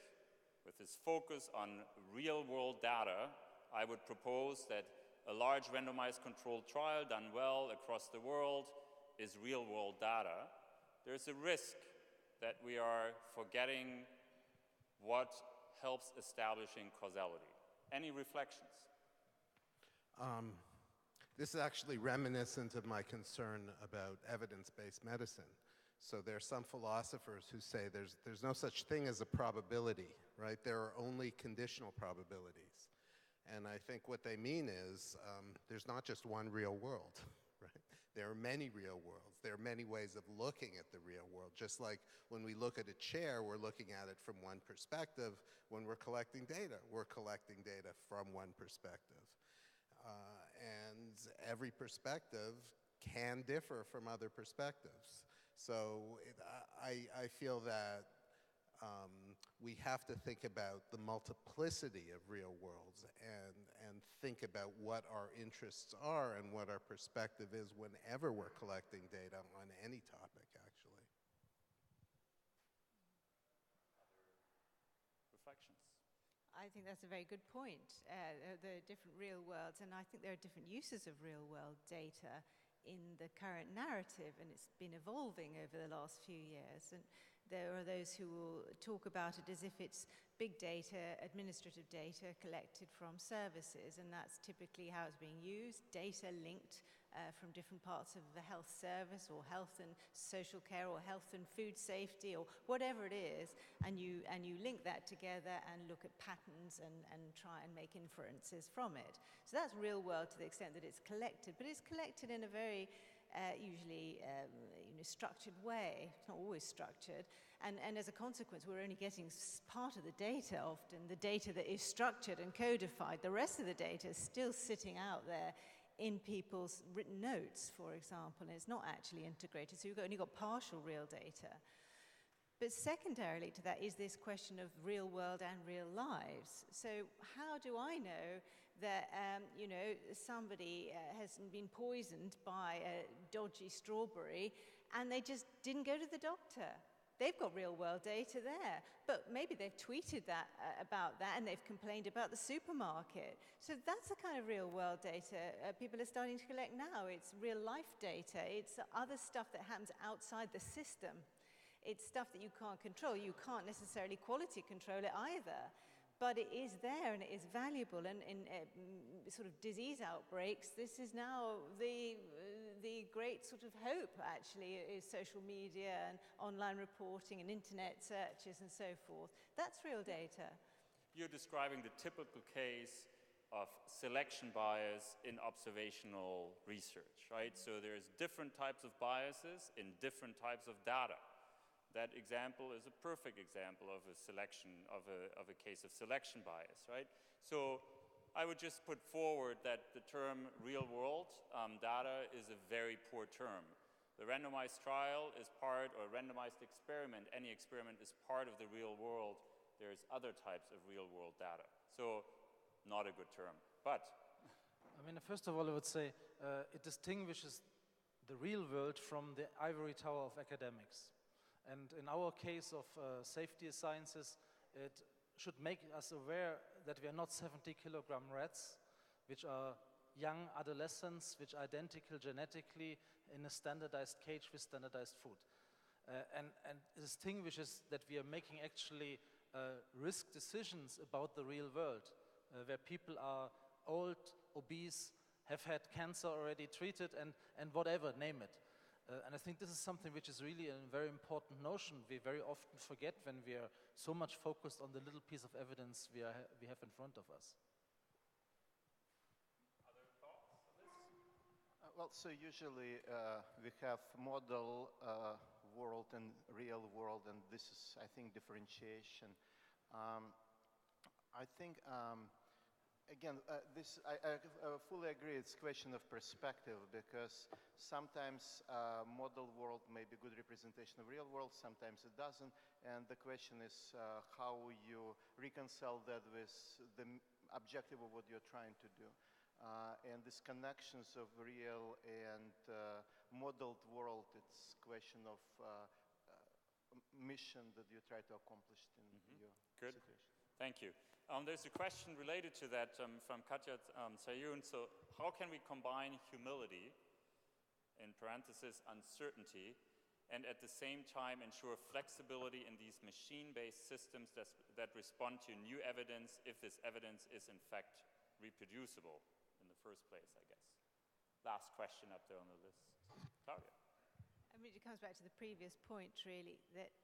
with this focus on real-world data. I would propose that a large randomized controlled trial done well across the world is real-world data. There's a risk that we are forgetting what helps establishing causality. Any reflections? This is actually reminiscent of my concern about evidence-based medicine. So there are some philosophers who say there's no such thing as a probability, right? There are only conditional probabilities. And I think what they mean is there's not just one real world, right? There are many real worlds. There are many ways of looking at the real world. Just like when we look at a chair, we're looking at it from one perspective. When we're collecting data, we're collecting data from one perspective. And every perspective can differ from other perspectives. So I feel that we have to think about the multiplicity of real worlds and think about what our interests are and what our perspective is whenever we're collecting data on any topic, actually. Reflections? I think that's a very good point. There are different real worlds, and I think there are different uses of real-world data in the current narrative, and it's been evolving over the last few years. And there are those who will talk about it as if it's big data, administrative data collected from services, and that's typically how it's being used, data linked from different parts of the health service or health and social care or health and food safety or whatever it is, and you link that together and look at patterns and try and make inferences from it. So that's real world to the extent that it's collected, but it's collected in a very usually structured way. It's not always structured. And as a consequence, we're only getting part of the data often, the data that is structured and codified. The rest of the data is still sitting out there in people's written notes, for example, and it's not actually integrated. So you've only got partial real data. But secondarily to that is this question of real world and real lives. So how do I know that somebody has been poisoned by a dodgy strawberry and they just didn't go to the doctor? They've got real world data there, but maybe they've tweeted that about that and they've complained about the supermarket. So that's the kind of real world data people are starting to collect now. It's real life data. It's other stuff that happens outside the system. It's stuff that you can't control. You can't necessarily quality control it either. But it is there and it is valuable. And in sort of disease outbreaks, this is now the the great sort of hope, actually, is social media and online reporting and internet searches and so forth. That's real data. You're describing the typical case of selection bias in observational research, right? So there's different types of biases in different types of data. That example is a perfect example of a selection, of a case of selection bias, right? So I would just put forward that the term real world data is a very poor term. The randomized trial is part, or randomized experiment, any experiment is part of the real world. There's other types of real world data. So not a good term, but. I mean, first of all, I would say it distinguishes the real world from the ivory tower of academics. And in our case of safety sciences, it should make us aware that we are not 70-kilogram rats, which are young adolescents, which are identical genetically in a standardized cage with standardized food. And it distinguishes that we are making actually risk decisions about the real world, where people are old, obese, have had cancer already treated, and whatever, name it. And I think this is something which is really a very important notion we very often forget when we are so much focused on the little piece of evidence we have in front of us. Other thoughts on this? Well, so usually we have model world and real world, and this is, I think, differentiation. I think, again, I fully agree, it's a question of perspective, because sometimes model world may be good representation of real world, sometimes it doesn't, and the question is how you reconcile that with the objective of what you're trying to do. And these connections of real and modeled world, it's a question of mission that you try to accomplish in your Good. situation. Thank you. There's a question related to that from Katja Sayun. So how can we combine humility, in parentheses, uncertainty, and at the same time ensure flexibility in these machine-based systems that respond to new evidence if this evidence is in fact reproducible in the first place, I guess. Last question up there on the list. Claudia. I mean, it comes back to the previous point, really, that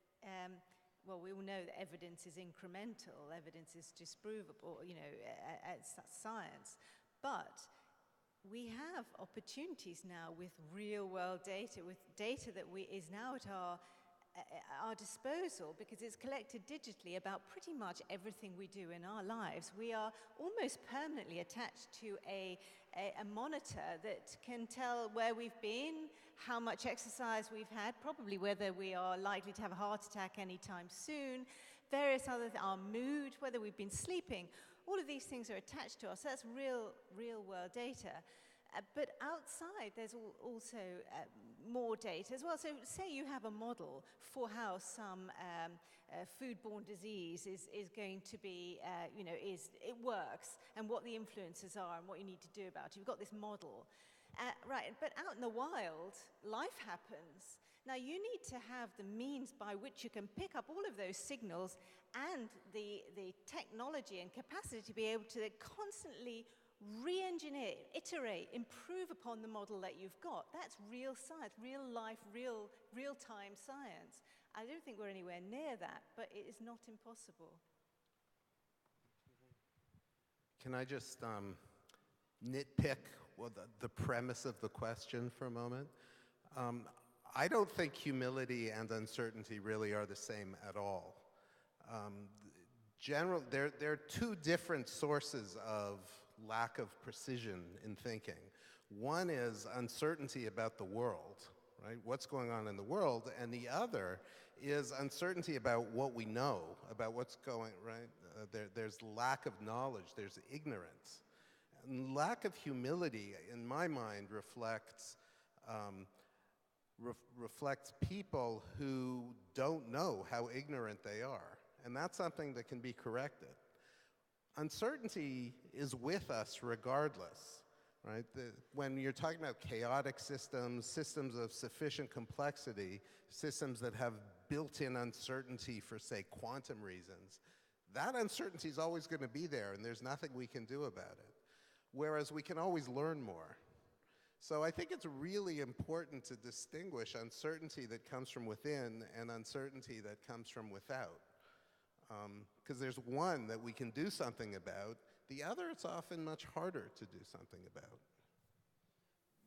well, we all know that evidence is incremental, evidence is disprovable, you know, it's science. But we have opportunities now with real-world data, with data that is now at our disposal, because it's collected digitally about pretty much everything we do in our lives. We are almost permanently attached to a monitor that can tell where we've been, how much exercise we've had, probably whether we are likely to have a heart attack anytime soon, various other things, our mood, whether we've been sleeping. All of these things are attached to us. So that's real world data. But outside, there's also more data as well. So say you have a model for how some foodborne disease is going to be, you know, it works, and what the influences are and what you need to do about it. You've got this model. Right, but out in the wild, life happens. Now, you need to have the means by which you can pick up all of those signals and the technology and capacity to be able to constantly re-engineer, iterate, improve upon the model that you've got. That's real science, real life, real-time science. I don't think we're anywhere near that, but it is not impossible. Can I just nitpick the premise of the question for a moment? I don't think humility and uncertainty really are the same at all. There are two different sources of lack of precision in thinking. One is uncertainty about the world, right? What's going on in the world, and the other is uncertainty about what we know, about what's going, right? There's lack of knowledge, there's ignorance. And lack of humility, in my mind, reflects people who don't know how ignorant they are. And that's something that can be corrected. Uncertainty is with us regardless, right? When you're talking about chaotic systems, systems of sufficient complexity, systems that have built-in uncertainty for, say, quantum reasons, that uncertainty is always going to be there, and there's nothing we can do about it. Whereas we can always learn more. So I think it's really important to distinguish uncertainty that comes from within and uncertainty that comes from without. Because there's one that we can do something about, the other it's often much harder to do something about.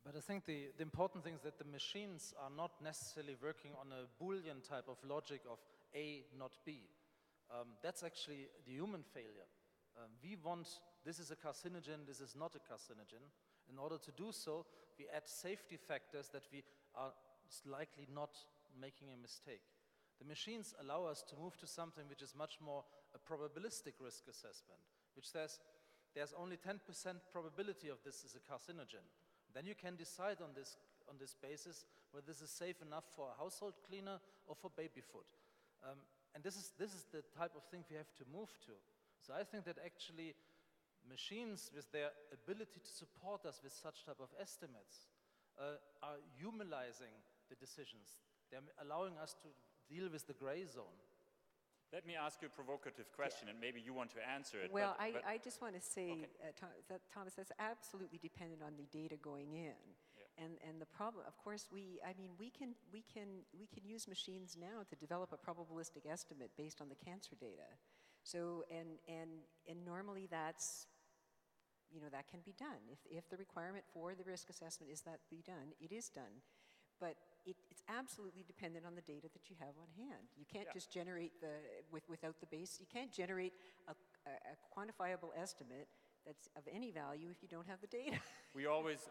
But I think the important thing is that the machines are not necessarily working on a Boolean type of logic of A, not B. That's actually the human failure. We want, this is a carcinogen, this is not a carcinogen. In order to do so, we add safety factors that we are likely not making a mistake. The machines allow us to move to something which is much more a probabilistic risk assessment, which says there's only 10% probability of this is a carcinogen. Then you can decide on this basis whether this is safe enough for a household cleaner or for baby food. And this is the type of thing we have to move to. So I think that actually machines with their ability to support us with such type of estimates are humanizing the decisions. They're allowing us to deal with the gray zone. Let me ask you a provocative question, and maybe you want to answer it. Well, but I just want to say, okay. that, Thomas, that's absolutely dependent on the data going in. Yeah. And the problem, of course, we can use machines now to develop a probabilistic estimate based on the cancer data. So, and normally that's, that can be done. If the requirement for the risk assessment is that be done, it is done. But it's absolutely dependent on the data that you have on hand. You can't just generate without the base. You can't generate a quantifiable estimate that's of any value if you don't have the data. We always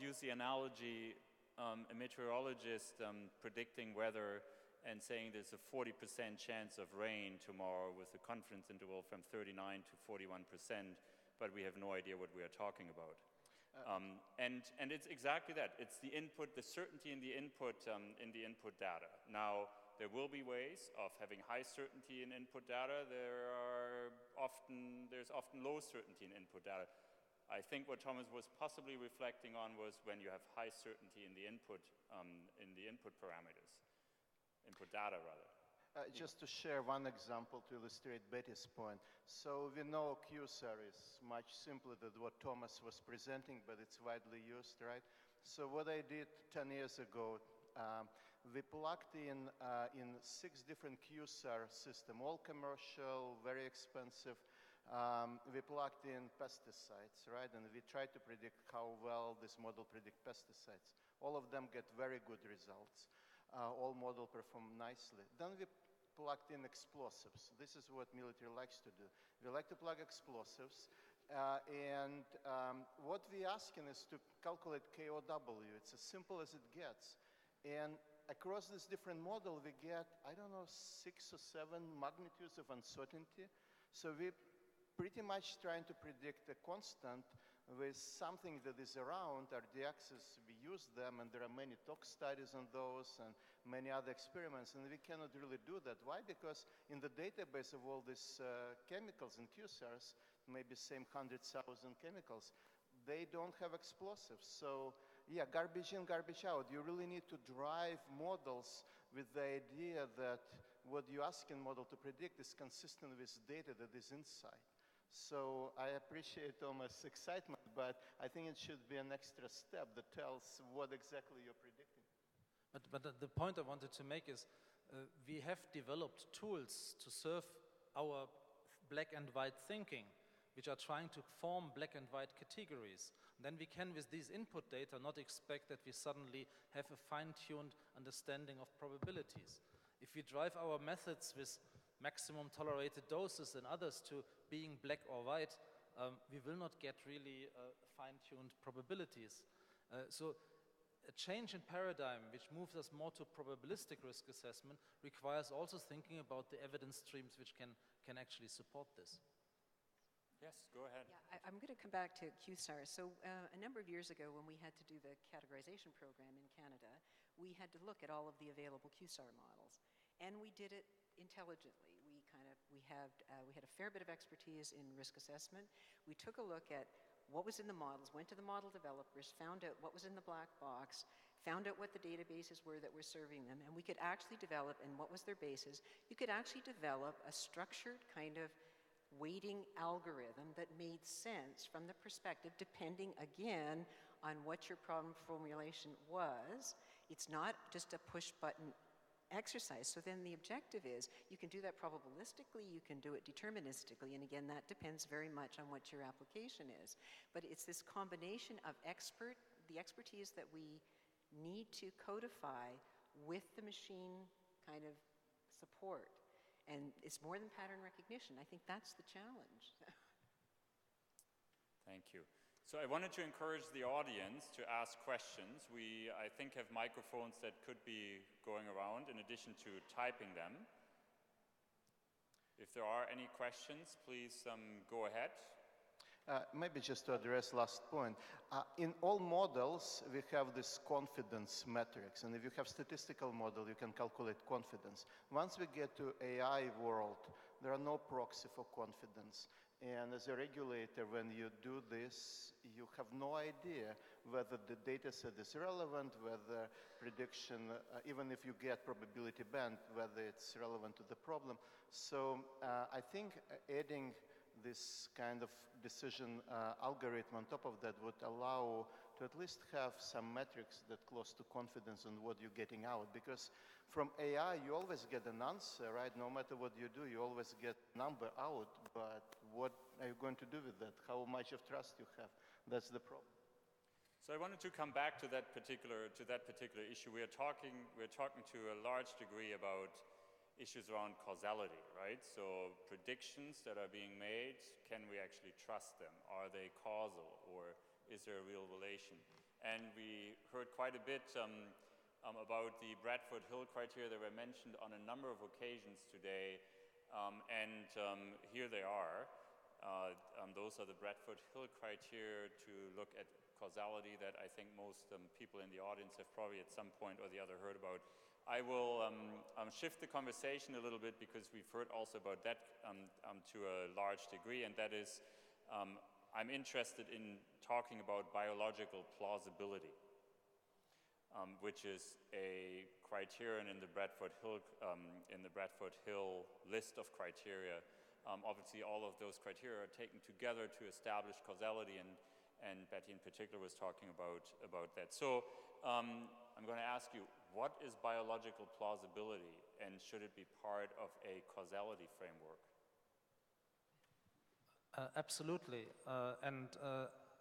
use the analogy, a meteorologist predicting weather and saying there's a 40% chance of rain tomorrow with a confidence interval from 39 to 41%, but we have no idea what we are talking about. And it's exactly that. It's the input, the certainty in the input data. Now, there will be ways of having high certainty in input data. There's often low certainty in input data. I think what Thomas was possibly reflecting on was when you have high certainty in the input parameters, input data rather. Just to share one example to illustrate Betty's point. So we know QSAR is much simpler than what Thomas was presenting, but it's widely used, right? So what I did 10 years ago, we plugged in 6 different QSAR systems, all commercial, very expensive. We plugged in pesticides, right? And we tried to predict how well this model predicts pesticides. All of them get very good results. All model perform nicely. Then we plugged in explosives. This is what military likes to do. We like to plug explosives. And what we're asking is to calculate KOW. It's as simple as it gets. And across this different model, we get, 6 or 7 magnitudes of uncertainty. So we're pretty much trying to predict a constant with something that is around. RDXs, we use them, and there are many tox studies on those and many other experiments, and we cannot really do that. Why? Because in the database of all these chemicals in QSARs, maybe same 100,000 chemicals, they don't have explosives. So yeah, garbage in, garbage out. You really need to drive models with the idea that what you're asking model to predict is consistent with data that is inside. So I appreciate Thomas' excitement, but I think it should be an extra step that tells what exactly you're predicting. But the point I wanted to make is we have developed tools to serve our black and white thinking, which are trying to form black and white categories. And then we can, with these input data, not expect that we suddenly have a fine-tuned understanding of probabilities. If we drive our methods with maximum tolerated doses and others to being black or white, we will not get really fine-tuned probabilities. So a change in paradigm which moves us more to probabilistic risk assessment requires also thinking about the evidence streams which can actually support this. Yes, go ahead. Yeah, I'm going to come back to QSAR. So a number of years ago when we had to do the categorization program in Canada, we had to look at all of the available QSAR models. And we did it intelligently. We had a fair bit of expertise in risk assessment. We took a look at what was in the models, went to the model developers, found out what was in the black box, found out what the databases were that were serving them, and we could actually develop, and what was their basis, you could actually develop a structured kind of weighting algorithm that made sense from the perspective, depending again on what your problem formulation was. It's not just a push-button exercise. So then the objective is you can do that probabilistically, you can do it deterministically, and again, that depends very much on what your application is. But it's this combination of the expertise that we need to codify with the machine kind of support. And it's more than pattern recognition. I think that's the challenge. Thank you. So I wanted to encourage the audience to ask questions. We, I think, have microphones that could be going around in addition to typing them. If there are any questions, please go ahead. Maybe just to address last point. In all models, we have this confidence metrics. And if you have statistical model, you can calculate confidence. Once we get to AI world, there are no proxy for confidence. And as a regulator, when you do this, you have no idea whether the data set is relevant, whether prediction, even if you get probability band, whether it's relevant to the problem. So I think adding this kind of decision algorithm on top of that would allow to at least have some metrics that close to confidence on what you're getting out. Because from AI, you always get an answer, right? No matter what you do, you always get number out, but what are you going to do with that? How much of trust you have? That's the problem. So I wanted to come back to that particular issue. We're talking to a large degree about issues around causality, right? So predictions that are being made, can we actually trust them? Are they causal, or is there a real relation? And we heard quite a bit about the Bradford Hill criteria that were mentioned on a number of occasions today, and here they are. Those are the Bradford Hill criteria to look at causality that I think most people in the audience have probably at some point or the other heard about. I will shift the conversation a little bit because we've heard also about that to a large degree, and that is I'm interested in talking about biological plausibility, which is a criterion in the Bradford Hill list of criteria. Obviously, all of those criteria are taken together to establish causality, and Betty in particular was talking about that. So I'm going to ask you, what is biological plausibility, and should it be part of a causality framework? Absolutely.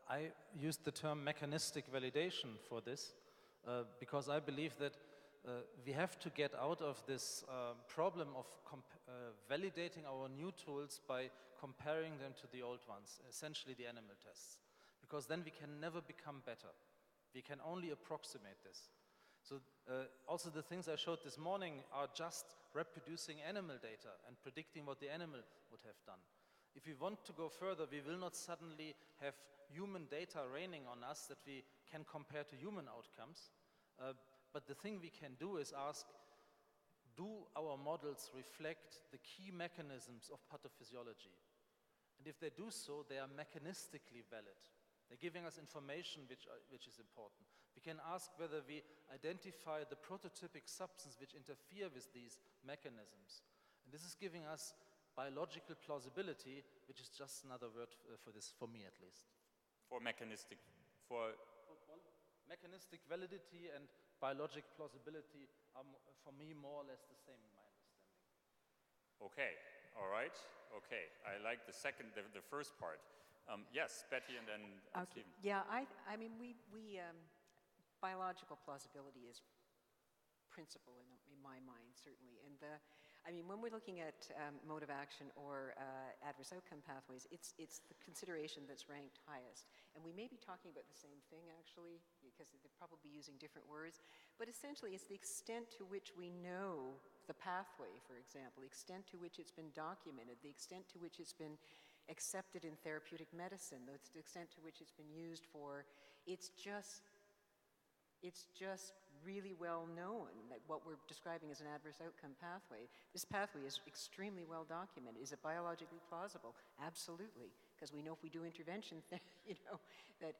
I used the term mechanistic validation for this because I believe that we have to get out of this problem of validating our new tools by comparing them to the old ones, essentially the animal tests, because then we can never become better. We can only approximate this. So also the things I showed this morning are just reproducing animal data and predicting what the animal would have done. If we want to go further, we will not suddenly have human data raining on us that we can compare to human outcomes. But the thing we can do is ask, do our models reflect the key mechanisms of pathophysiology? And if they do so, they are mechanistically valid. They're giving us information which is important. We can ask whether we identify the prototypic substance which interfere with these mechanisms. And this is giving us biological plausibility, which is just another word for this, for me at least. For mechanistic, mechanistic validity and biologic plausibility are, for me, more or less the same in my understanding. Okay, all right, okay. I like the first part. Yes, Betty, and then okay. Stephen. Yeah, I mean, biological plausibility is principle in my mind, certainly. And I mean, when we're looking at mode of action or adverse outcome pathways, it's the consideration that's ranked highest. And we may be talking about the same thing, actually, because they're probably using different words. But essentially, it's the extent to which we know the pathway, for example, the extent to which it's been documented, the extent to which it's been accepted in therapeutic medicine, the extent to which it's been used for. It's just really well known that what we're describing as an adverse outcome pathway, this pathway is extremely well documented. Is it biologically plausible? Absolutely, because we know if we do intervention, you know, that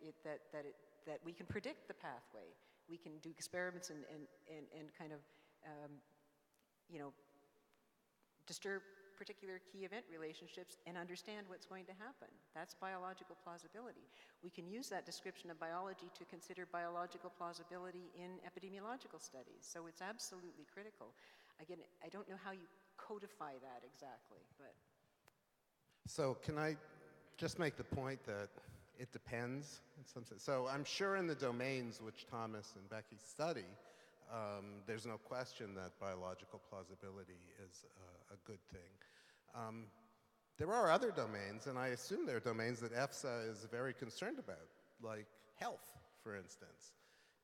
we can predict the pathway. We can do experiments and kind of, you know, disturb particular key event relationships and understand what's going to happen. That's biological plausibility. We can use that description of biology to consider biological plausibility in epidemiological studies. So it's absolutely critical. Again, I don't know how you codify that exactly, but. So can I just make the point that it depends in some sense? So I'm sure in the domains which Thomas and Becky study, there's no question that biological plausibility is a good thing. There are other domains, and I assume there are domains that EFSA is very concerned about, like health, for instance,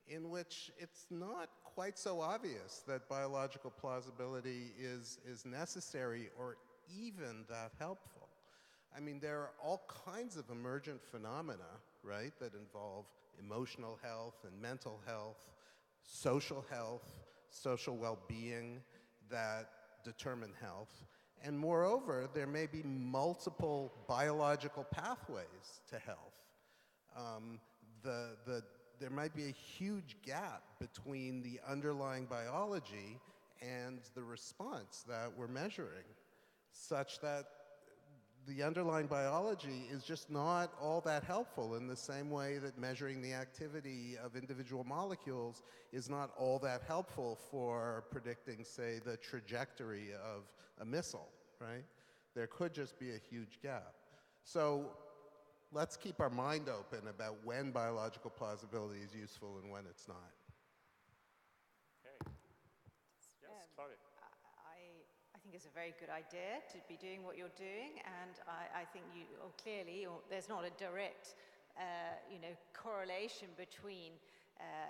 in which it's not quite so obvious that biological plausibility is necessary or even that helpful. I mean, there are all kinds of emergent phenomena, right, that involve emotional health and mental health, social well-being that determine health. And moreover, there may be multiple biological pathways to health. There might be a huge gap between the underlying biology and the response that we're measuring, such that the underlying biology is just not all that helpful in the same way that measuring the activity of individual molecules is not all that helpful for predicting, say, the trajectory of a missile, right? There could just be a huge gap. So let's keep our mind open about when biological plausibility is useful and when it's not. Okay. Yes, Claudia. I think it's a very good idea to be doing what you're doing, and I think there's not a direct, correlation between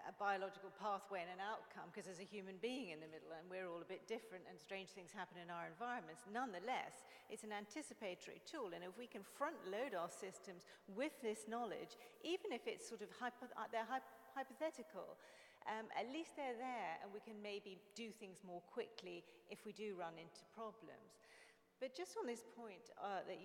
a biological pathway and an outcome, because there's a human being in the middle, and we're all a bit different, and strange things happen in our environments. Nonetheless, it's an anticipatory tool, and if we can front-load our systems with this knowledge, even if it's sort of hypothetical, at least they're there, and we can maybe do things more quickly if we do run into problems. But just on this point that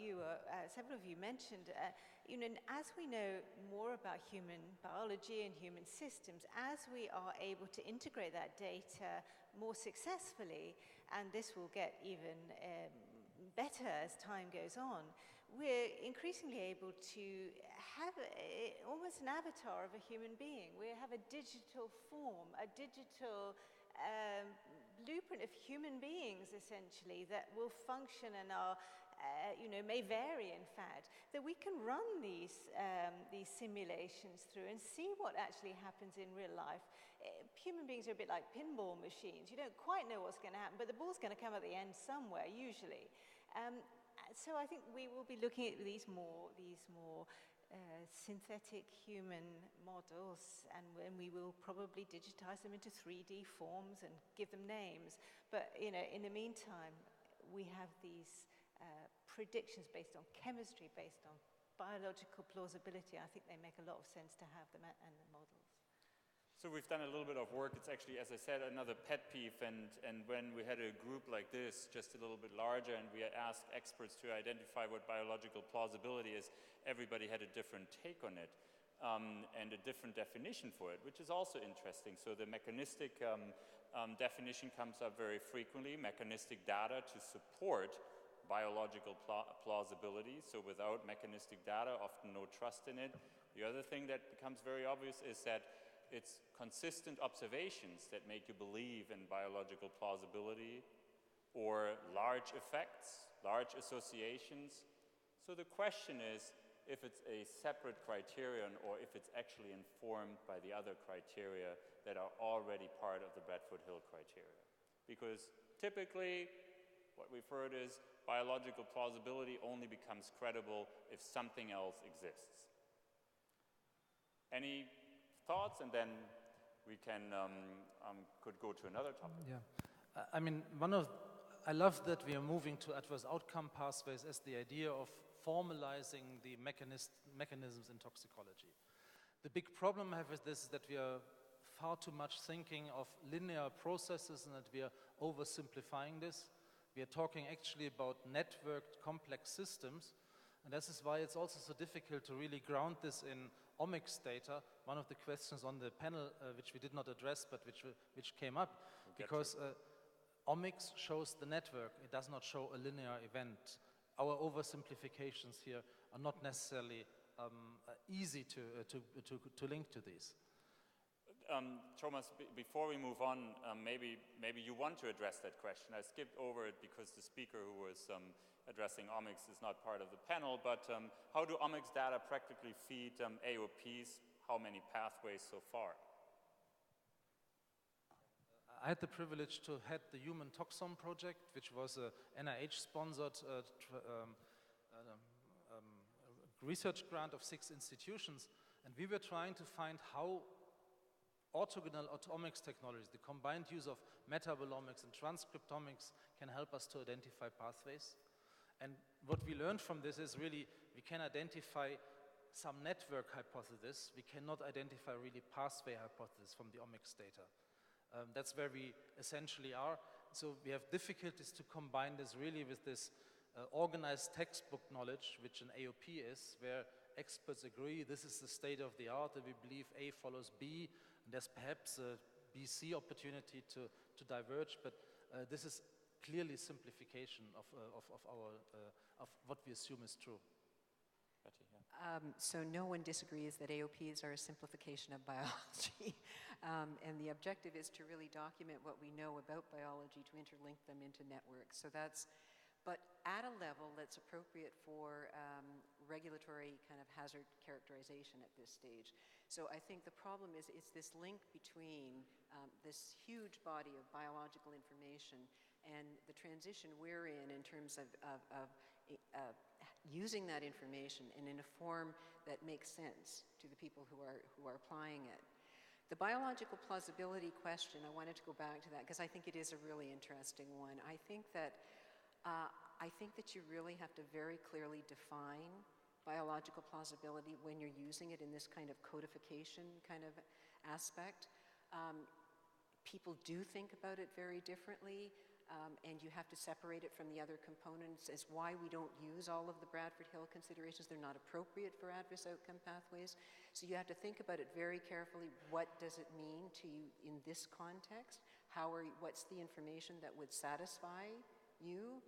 several of you mentioned, as we know more about human biology and human systems, as we are able to integrate that data more successfully, and this will get even better as time goes on, we're increasingly able to have almost an avatar of a human being. We have a digital form, a digital blueprint of human beings, essentially, that will function and are, may vary, in fact, that we can run these simulations through and see what actually happens in real life. Human beings are a bit like pinball machines. You don't quite know what's going to happen, but the ball's going to come at the end somewhere, usually. So I think we will be looking at these more synthetic human models, and we will probably digitize them into 3D forms and give them names. But in the meantime, we have these predictions based on chemistry, based on biological plausibility. I think they make a lot of sense to have them and the models. So we've done a little bit of work. It's actually, as I said, another pet peeve. And when we had a group like this, just a little bit larger, and we asked experts to identify what biological plausibility is, everybody had a different take on it and a different definition for it, which is also interesting. So the mechanistic definition comes up very frequently, mechanistic data to support biological plausibility. So without mechanistic data, often no trust in it. The other thing that becomes very obvious is that it's consistent observations that make you believe in biological plausibility, or large effects, large associations. So the question is if it's a separate criterion or if it's actually informed by the other criteria that are already part of the Bradford-Hill criteria. Because typically what we've heard is biological plausibility only becomes credible if something else exists. Any thoughts, and then we can could go to another topic. Yeah, I mean, I love that we are moving to adverse outcome pathways as the idea of formalizing the mechanisms in toxicology. The big problem I have with this is that we are far too much thinking of linear processes and that we are oversimplifying this. We are talking actually about networked complex systems, and this is why it's also so difficult to really ground this in omics data. One of the questions on the panel, which we did not address, but which came up, because omics shows the network. It does not show a linear event. Our oversimplifications here are not necessarily easy to link to these. Thomas, before we move on, maybe you want to address that question. I skipped over it because the speaker who was addressing omics is not part of the panel, but how do omics data practically feed AOPs? How many pathways so far? I had the privilege to head the Human Toxome project, which was a NIH-sponsored research grant of 6 institutions, and we were trying to find how orthogonal omics technologies, the combined use of metabolomics and transcriptomics, can help us to identify pathways. And what we learned from this is really we can identify some network hypothesis. We cannot identify really pathway hypothesis from the omics data. That's where we essentially are. So we have difficulties to combine this really with this organized textbook knowledge, which an AOP is, where experts agree this is the state of the art, and we believe A follows B, and there's perhaps a BC opportunity to diverge, but this is clearly simplification of what we assume is true. Betty, yeah. So no one disagrees that AOPs are a simplification of biology. And the objective is to really document what we know about biology to interlink them into networks. So that's, but at a level that's appropriate for regulatory kind of hazard characterization at this stage. So I think the problem is it's this link between this huge body of biological information and the transition we're in terms of using that information and in a form that makes sense to the people who are applying it. The biological plausibility question, I wanted to go back to that because I think it is a really interesting one. I think that you really have to very clearly define biological plausibility when you're using it in this kind of codification kind of aspect. People do think about it very differently. And you have to separate it from the other components as why we don't use all of the Bradford Hill considerations. They're not appropriate for adverse outcome pathways. So you have to think about it very carefully. What does it mean to you in this context? What's the information that would satisfy you?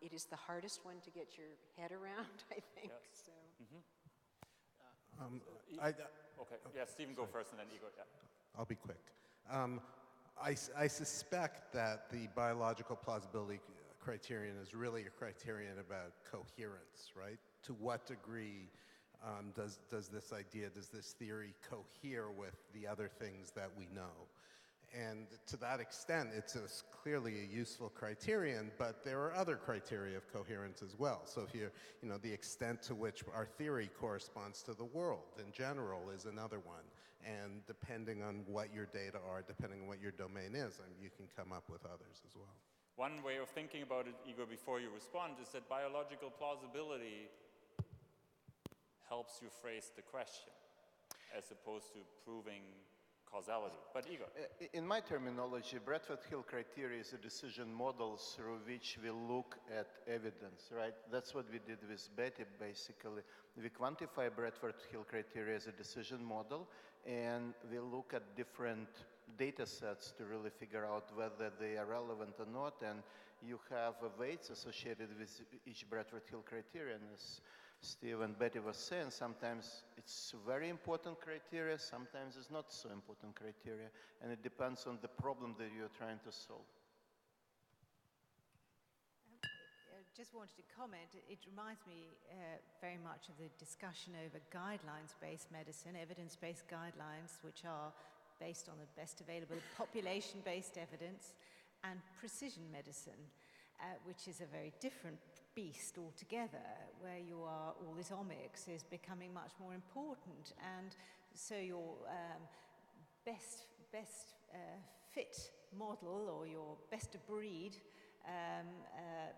It is the hardest one to get your head around, I think. Yes. So. Mm-hmm. Okay, yeah, Stephen, go first and then Igor, yeah. I'll be quick. I suspect that the biological plausibility criterion is really a criterion about coherence, right? To what degree does this theory cohere with the other things that we know? And to that extent, it's clearly a useful criterion, but there are other criteria of coherence as well. So here, the extent to which our theory corresponds to the world in general is another one. And depending on what your data are, depending on what your domain is, you can come up with others as well. One way of thinking about it, Igor, before you respond, is that biological plausibility helps you phrase the question, as opposed to proving causality. But Igor. In my terminology, Bradford Hill criteria is a decision model through which we look at evidence, right? That's what we did with Betty, basically. We quantify Bradford Hill criteria as a decision model, and we look at different data sets to really figure out whether they are relevant or not, and you have weights associated with each Bradford Hill criterion. As Steve and Betty was saying, sometimes it's very important criteria, sometimes it's not so important criteria, and it depends on the problem that you're trying to solve. I just wanted to comment, it reminds me very much of the discussion over guidelines-based medicine, evidence-based guidelines, which are based on the best available population-based evidence, and precision medicine, which is a very different beast altogether, where all this omics is becoming much more important, and so your best fit model or your best of breed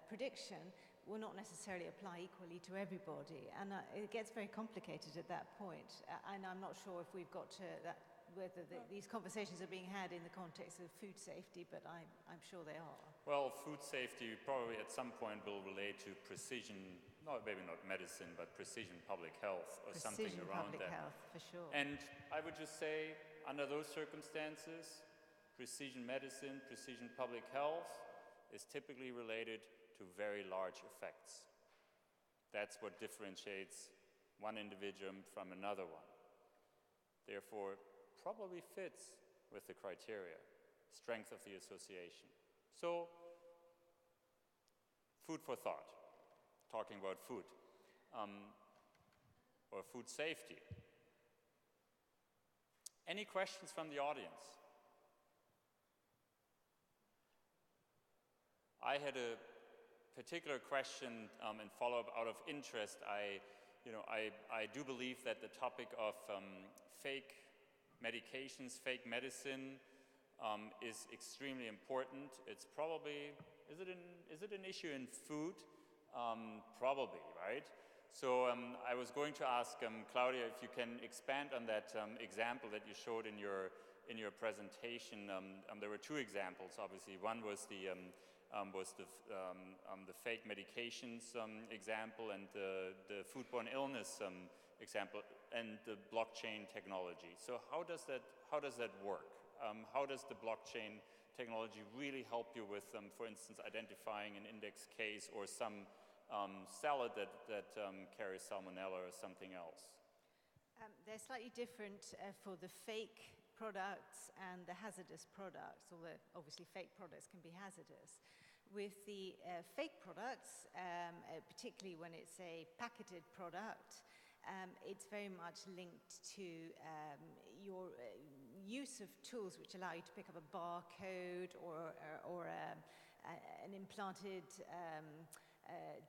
prediction will not necessarily apply equally to everybody, and it gets very complicated at that point. And I'm not sure if we've got to that, whether these conversations are being had in the context of food safety, but I'm sure they are. Well, food safety probably at some point will relate to precision, maybe not medicine, but precision public health or something around that. Precision public health, for sure. And I would just say, under those circumstances, Precision medicine, precision public health is typically related to very large effects. That's what differentiates one individuum from another one. Therefore, probably fits with the criteria, strength of the association. So, food for thought, talking about food, or food safety. Any questions from the audience? I had a particular question and follow-up out of interest. I do believe that the topic of fake medications, fake medicine is extremely important. It's probably, is it an issue in food? Probably, right? So I was going to ask Claudia if you can expand on that example that you showed in your presentation. There were two examples, obviously. One was the fake medications example, and the foodborne illness example, and the blockchain technology. So how does that work? How does the blockchain technology really help you with, for instance, identifying an index case or some salad that carries salmonella or something else? They're slightly different for the fake products and the hazardous products, although obviously fake products can be hazardous. With the fake products, particularly when it's a packeted product, it's very much linked to your use of tools which allow you to pick up a barcode or an implanted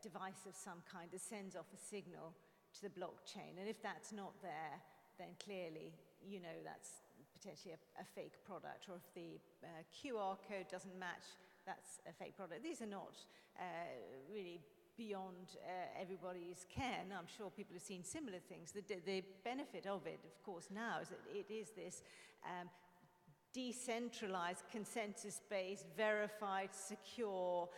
device of some kind that sends off a signal to the blockchain. And if that's not there, then clearly, you know, that's potentially a fake product. Or if the QR code doesn't match, that's a fake product. These are not really beyond everybody's ken. I'm sure people have seen similar things. The benefit of it, of course, now is that it is this decentralized, consensus-based, verified, secure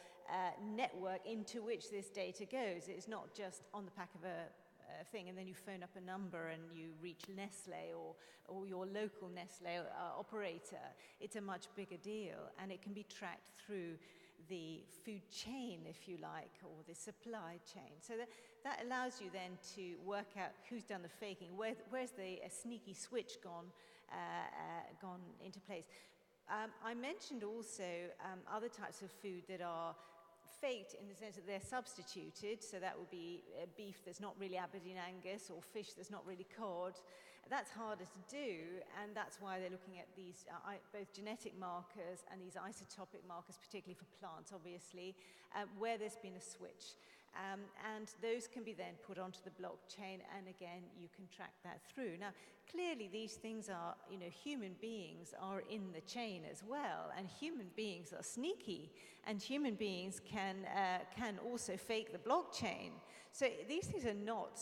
network into which this data goes. It's not just on the back of a thing and then you phone up a number and you reach Nestle or your local Nestle operator. It's a much bigger deal, and it can be tracked through the food chain, if you like, or the supply chain. So that allows you then to work out who's done the faking, where's the sneaky switch gone into place. I mentioned also other types of food that are faked in the sense that they're substituted, so that would be beef that's not really Aberdeen Angus or fish that's not really cod. That's harder to do, and that's why they're looking at these both genetic markers and these isotopic markers, particularly for plants, obviously, where there's been a switch. And those can be then put onto the blockchain, and again, you can track that through. Now, clearly these things are, you know, human beings are in the chain as well, and human beings are sneaky, and human beings can also fake the blockchain. So these things are not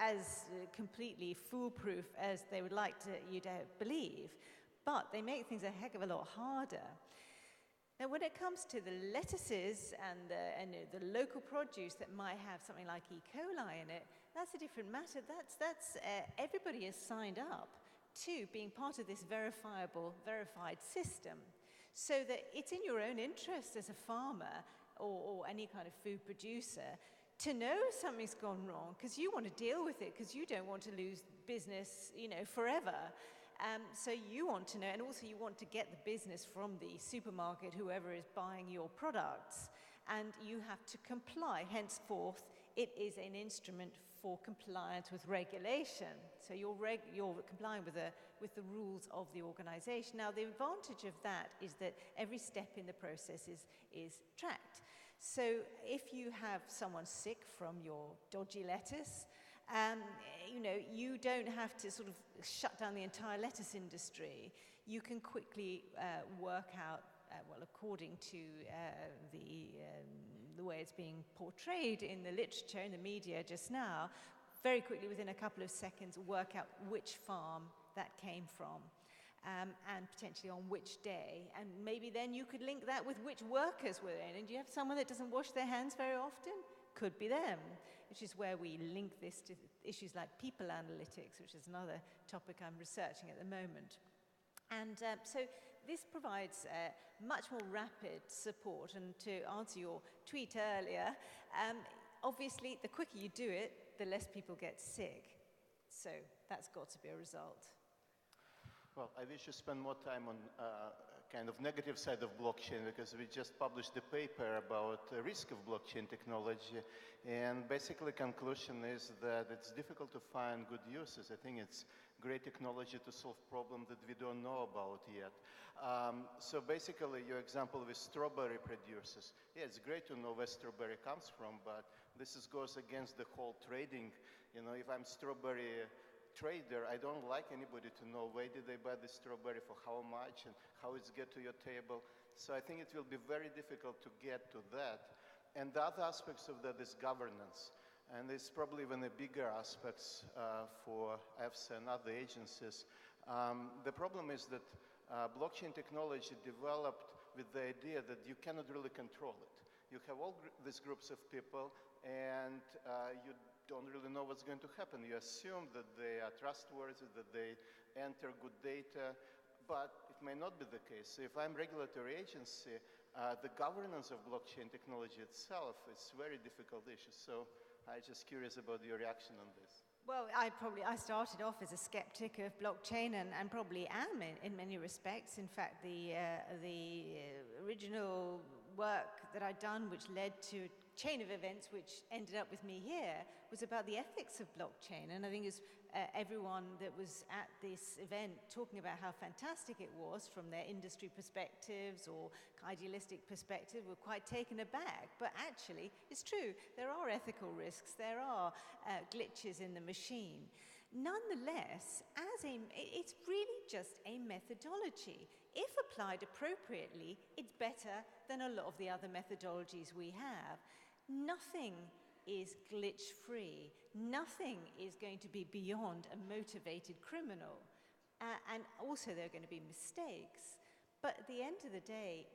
as completely foolproof as they would like you to believe, but they make things a heck of a lot harder. Now, when it comes to the lettuces and the local produce that might have something like E. coli in it, that's a different matter. That's everybody is signed up to being part of this verified system, so that it's in your own interest as a farmer or any kind of food producer to know something's gone wrong, because you want to deal with it, because you don't want to lose business, you know, forever. So you want to know, and also you want to get the business from the supermarket, whoever is buying your products, and you have to comply. Henceforth, it is an instrument for compliance with regulation. So you're complying with the rules of the organization. Now, the advantage of that is that every step in the process is tracked. So if you have someone sick from your dodgy lettuce, you know, you don't have to sort of shut down the entire lettuce industry. You can quickly work out, well, according to the way it's being portrayed in the literature, in the media just now, very quickly, within a couple of seconds, work out which farm that came from. And potentially on which day, and maybe then you could link that with which workers were in. And do you have someone that doesn't wash their hands very often? Could be them, which is where we link this to issues like people analytics, which is another topic I'm researching at the moment. And so this provides much more rapid support. And to answer your tweet earlier, obviously, the quicker you do it, the less people get sick. So that's got to be a result. Well, I wish to spend more time on kind of negative side of blockchain, because we just published a paper about the risk of blockchain technology, and basically conclusion is that it's difficult to find good uses. I think it's great technology to solve problems that we don't know about yet. So basically your example with strawberry producers, yeah, it's great to know where strawberry comes from, but this goes against the whole trading. You know, if I'm strawberry trader, I don't like anybody to know where did they buy the strawberry, for how much, and how it's get to your table. So I think it will be very difficult to get to that. And the other aspects of that is governance. And it's probably even a bigger aspects for EFSA and other agencies. The problem is that blockchain technology developed with the idea that you cannot really control it. You have all these groups of people, and you don't really know what's going to happen. You assume that they are trustworthy, that they enter good data, but it may not be the case. So if I'm regulatory agency, the governance of blockchain technology itself is a very difficult issue. So I'm just curious about your reaction on this. Well, I started off as a skeptic of blockchain, and probably am in many respects. In fact, the original work that I'd done, which led to a chain of events which ended up with me here, was about the ethics of blockchain. And I think it's everyone that was at this event talking about how fantastic it was from their industry perspectives or idealistic perspective were quite taken aback. But actually, it's true, there are ethical risks, there are glitches in the machine. Nonetheless, it's really just a methodology. If applied appropriately, it's better than a lot of the other methodologies we have. Nothing is glitch-free. Nothing is going to be beyond a motivated criminal. And also there are going to be mistakes. But at the end of the day,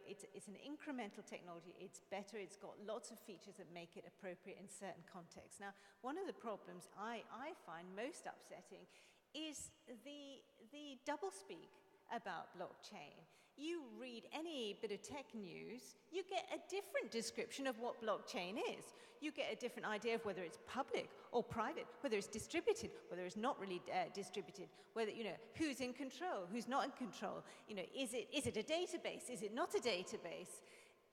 it's an incremental technology. It's better. It's got lots of features that make it appropriate in certain contexts. Now, one of the problems I find most upsetting is the doublespeak about blockchain. You read any bit of tech news, you get a different description of what blockchain is. You get a different idea of whether it's public or private, whether it's distributed, whether it's not really distributed, whether, who's in control, who's not in control. Is it a database? Is it not a database?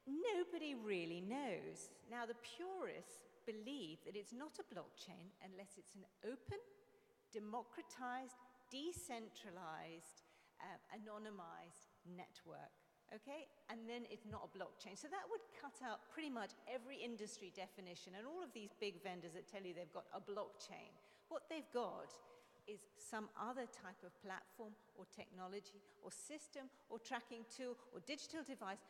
Nobody really knows. Now, the purists believe that it's not a blockchain unless it's an open, democratized, decentralized, anonymized network, okay? And then it's not a blockchain. So that would cut out pretty much every industry definition and all of these big vendors that tell you they've got a blockchain. What they've got is some other type of platform or technology or system or tracking tool or digital device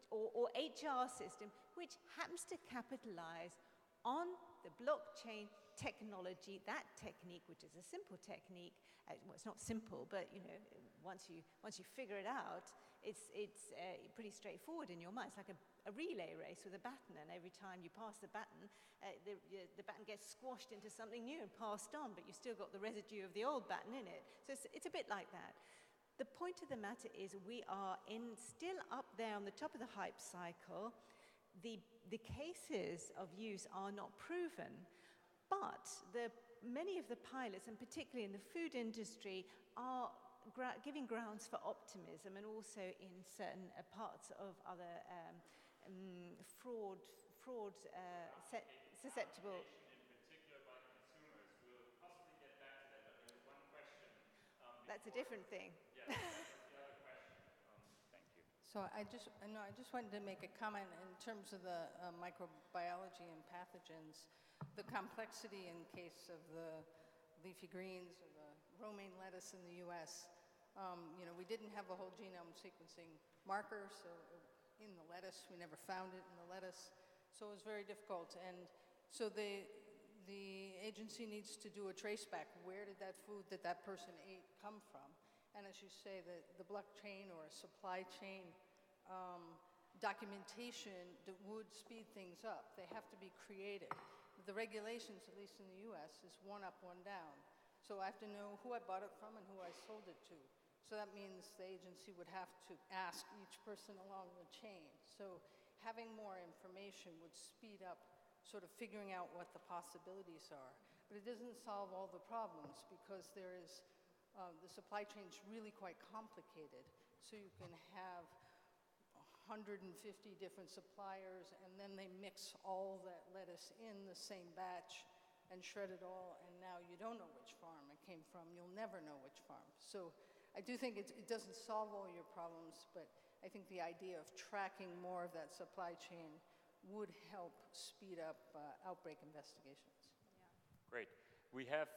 or HR system which happens to capitalize on the blockchain technology, that technique, which is a simple technique. Well, it's not simple, but once you figure it out, it's pretty straightforward in your mind. It's like a relay race with a baton, and every time you pass the baton, the baton gets squashed into something new and passed on, but you've still got the residue of the old baton in it. So it's a bit like that. The point of the matter is we are still up there on the top of the hype cycle. The cases of use are not proven, but many of the pilots, and particularly in the food industry, are giving grounds for optimism, and also in certain parts of other fraud susceptible. In particular by consumers. We'll possibly get back to that, but there's one question. That's a different thing. Yes, that's the other question. Thank you. So I just wanted to make a comment in terms of the microbiology and pathogens, the complexity in case of the leafy greens or the romaine lettuce in the U.S. We didn't have a whole genome sequencing marker, so in the lettuce, we never found it in the lettuce, so it was very difficult. And so the agency needs to do a trace back. Where did that food that that person ate come from? And as you say, the blockchain or supply chain documentation that would speed things up. They have to be created. The regulations, at least in the US, is one up, one down. So I have to know who I bought it from and who I sold it to. So that means the agency would have to ask each person along the chain. So having more information would speed up sort of figuring out what the possibilities are. But it doesn't solve all the problems because there is, the supply chain is really quite complicated. So you can have 150 different suppliers and then they mix all that lettuce in the same batch and shred it all, and now you don't know which farm it came from. You'll never know which farm. So I do think it doesn't solve all your problems, but I think the idea of tracking more of that supply chain would help speed up outbreak investigations. Great. We have,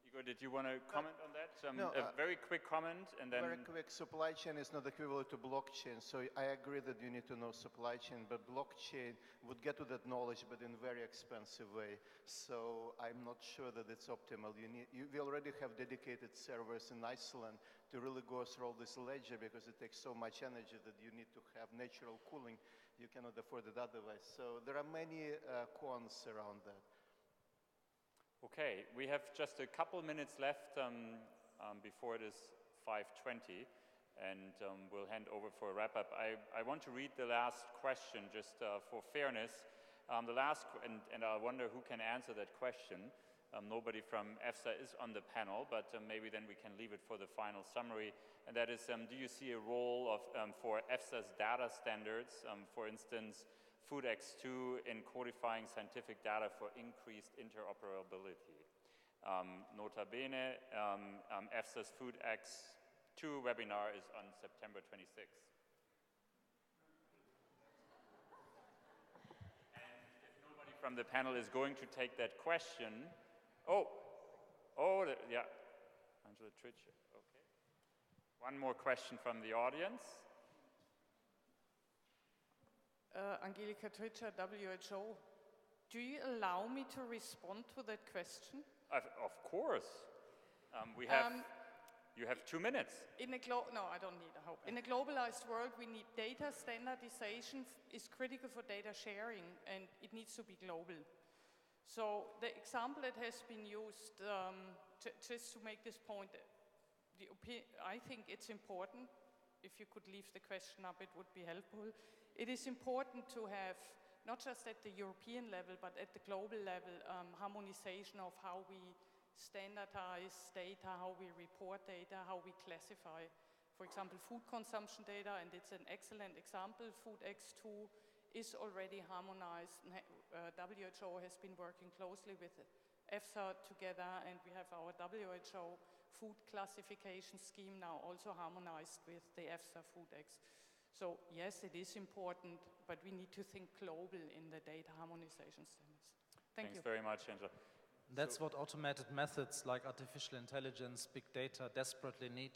Igor, did you want to comment on that? No, a very quick comment, and then... Very quick, supply chain is not equivalent to blockchain, so I agree that you need to know supply chain, but blockchain would get to that knowledge, but in a very expensive way. So I'm not sure that it's optimal. We already have dedicated servers in Iceland to really go through all this ledger because it takes so much energy that you need to have natural cooling. You cannot afford it otherwise. So there are many cons around that. Okay, we have just a couple minutes left before it is 5:20, and we'll hand over for a wrap-up. I want to read the last question just for fairness. The last, and I wonder who can answer that question. Nobody from EFSA is on the panel, but maybe then we can leave it for the final summary. And that is, do you see a role of, for EFSA's data standards, for instance, Food X2 in codifying scientific data for increased interoperability? Nota bene, EFSA's Food X2 webinar is on September 26th. And if nobody from the panel is going to take that question, yeah, Angela Tritcher, okay. One more question from the audience. Angelika Tritcher, WHO. Do you allow me to respond to that question? Of course. You have 2 minutes. No, I don't need a hope. In a globalized world, we need data standardization is critical for data sharing, and it needs to be global. So the example that has been used, just to make this point, I think it's important. If you could leave the question up, it would be helpful. It is important to have, not just at the European level, but at the global level, harmonization of how we standardize data, how we report data, how we classify, for example, food consumption data, and it's an excellent example. Food X2 is already harmonized. WHO has been working closely with EFSA together, and we have our WHO food classification scheme now also harmonized with the EFSA Food X. So yes, it is important, but we need to think global in the data harmonization standards. Thanks very much, Angela. That's what automated methods like artificial intelligence, big data desperately need,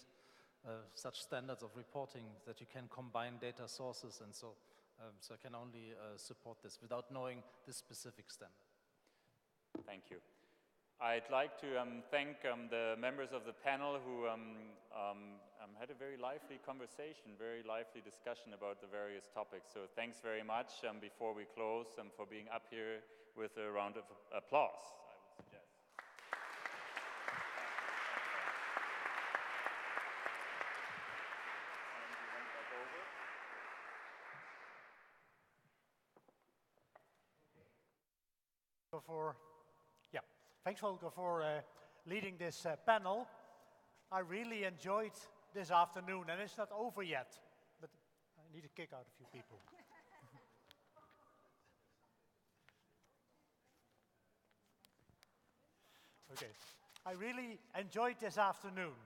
such standards of reporting that you can combine data sources, and so I can only support this without knowing this specific standard. Thank you. I'd like to thank the members of the panel who had a very lively conversation, very lively discussion about the various topics. So thanks very much before we close for being up here with a round of applause, I would suggest. Thanks, Volker, for leading this panel. I really enjoyed this afternoon, and it's not over yet, but I need to kick out a few people. Okay, I really enjoyed this afternoon.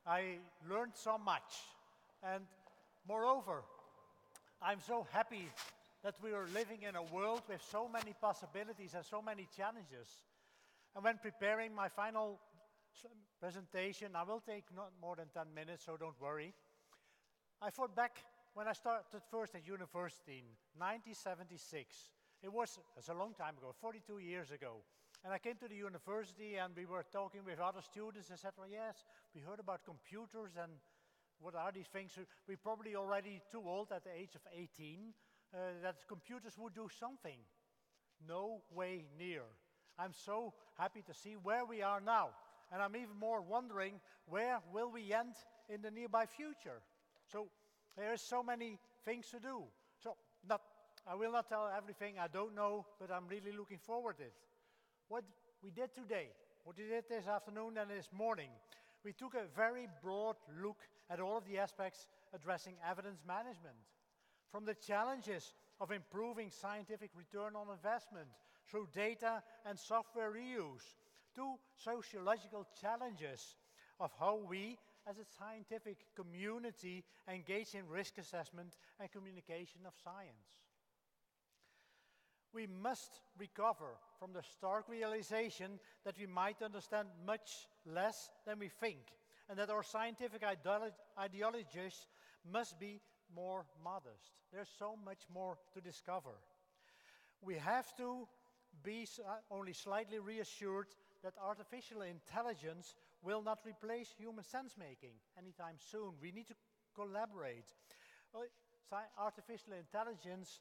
I learned so much, and moreover, I'm so happy that we are living in a world with so many possibilities and so many challenges. And when preparing my final presentation, I will take not more than 10 minutes, so don't worry. I thought back when I started first at university in 1976. It's a long time ago, 42 years ago. And I came to the university and we were talking with other students and said, well, yes, we heard about computers and what are these things? We're probably already too old at the age of 18 that computers would do something. No way near. I'm so happy to see where we are now. And I'm even more wondering, where will we end in the nearby future? So there is so many things to do. So I will not tell everything I don't know, but I'm really looking forward to it. What we did today, what we did this afternoon and this morning, we took a very broad look at all of the aspects addressing evidence management. From the challenges of improving scientific return on investment through data and software reuse, to sociological challenges of how we, as a scientific community, engage in risk assessment and communication of science. We must recover from the stark realization that we might understand much less than we think, and that our scientific ideologies must be more modest. There's so much more to discover. We have to be only slightly reassured that artificial intelligence will not replace human sense-making anytime soon. We need to collaborate. Artificial intelligence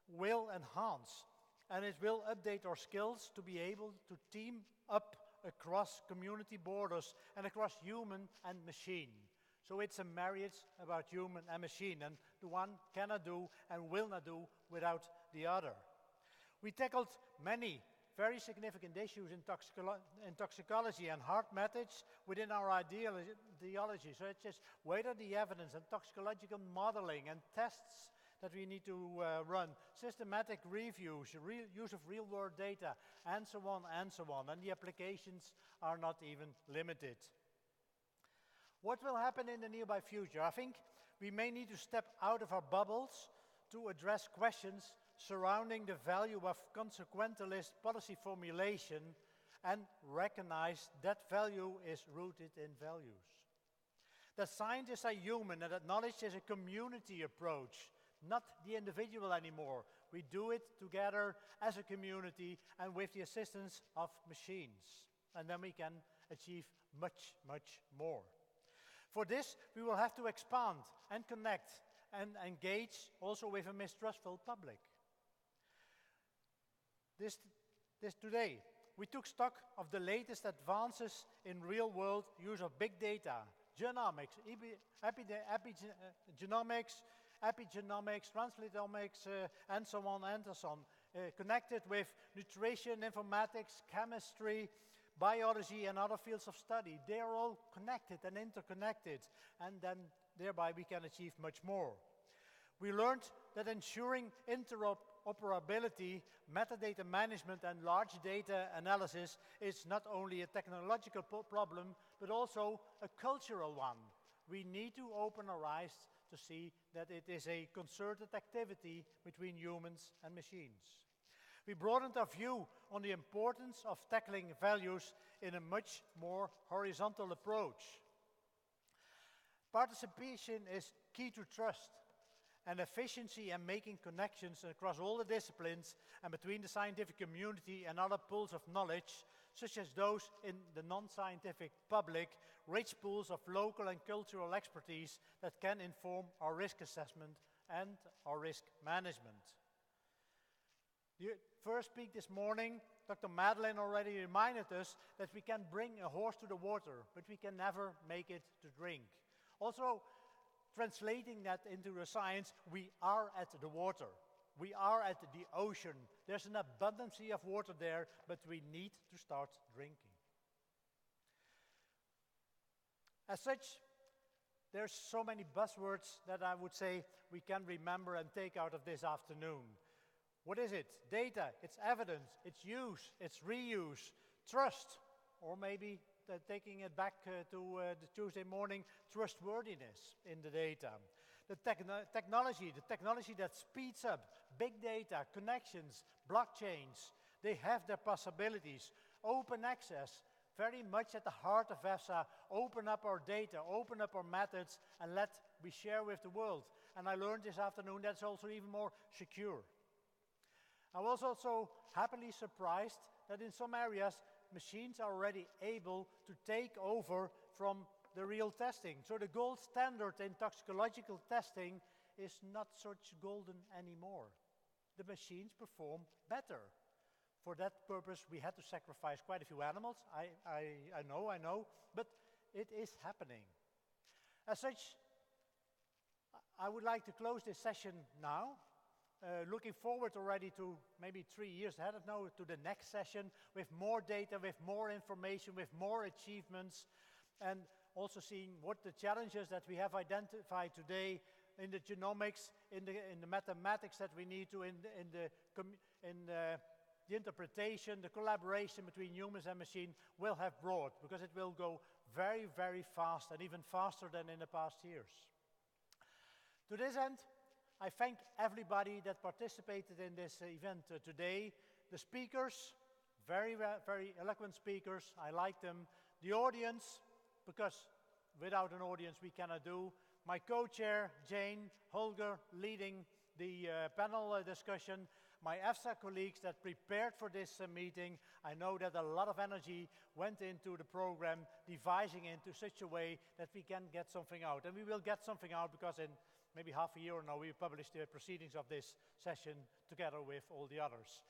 will enhance, and it will update our skills to be able to team up across community borders and across human and machine. So it's a marriage about human and machine, and the one cannot do and will not do without the other. We tackled many very significant issues in toxicology and hard methods within our ideology, such as whether the evidence and toxicological modeling and tests that we need to run, systematic reviews, use of real-world data, and so on and so on. And the applications are not even limited. What will happen in the nearby future? I think we may need to step out of our bubbles to address questions surrounding the value of consequentialist policy formulation and recognize that value is rooted in values. That scientists are human and that knowledge is a community approach, not the individual anymore. We do it together as a community and with the assistance of machines. And then we can achieve much, much more. For this, we will have to expand and connect and engage also with a mistrustful public. Today, we took stock of the latest advances in real-world use of big data, genomics, epigenomics, translatomics, and so on, connected with nutrition, informatics, chemistry, biology, and other fields of study. They are all connected and interconnected, and then thereby we can achieve much more. We learned that ensuring interoperability, metadata management, and large data analysis is not only a technological problem, but also a cultural one. We need to open our eyes to see that it is a concerted activity between humans and machines. We broadened our view on the importance of tackling values in a much more horizontal approach. Participation is key to trust and efficiency, and making connections across all the disciplines and between the scientific community and other pools of knowledge, such as those in the non-scientific public, rich pools of local and cultural expertise that can inform our risk assessment and our risk management. The first speak this morning, Dr. Madeline already reminded us that we can bring a horse to the water, but we can never make it to drink. Also, translating that into the science, we are at the water. We are at the ocean. There's an abundance of water there, but we need to start drinking. As such, there's so many buzzwords that I would say we can remember and take out of this afternoon. What is it? Data, it's evidence, it's use, it's reuse, trust, or maybe taking it back to the Tuesday morning, trustworthiness in the data. The technology that speeds up, big data, connections, blockchains, they have their possibilities. Open access, very much at the heart of EFSA, open up our data, open up our methods, and let we share with the world. And I learned this afternoon that's also even more secure. I was also happily surprised that in some areas, machines are already able to take over from the real testing. So the gold standard in toxicological testing is not such golden anymore. The machines perform better. For that purpose, we had to sacrifice quite a few animals. I know, but it is happening. As such, I would like to close this session now, looking forward already to maybe 3 years ahead of now to the next session with more data, with more information, with more achievements, and also seeing what the challenges that we have identified today in the genomics, in the mathematics that we need to, in the interpretation, the collaboration between humans and machine will have brought, because it will go very, very fast, and even faster than in the past years. To this end, I thank everybody that participated in this event today. The speakers, very, very eloquent speakers, I like them. The audience, because without an audience we cannot do. My co-chair, Jane, Holger, leading the panel discussion. My EFSA colleagues that prepared for this meeting. I know that a lot of energy went into the program, devising it into such a way that we can get something out. And we will get something out because in maybe half a year or now we publish the proceedings of this session together with all the others.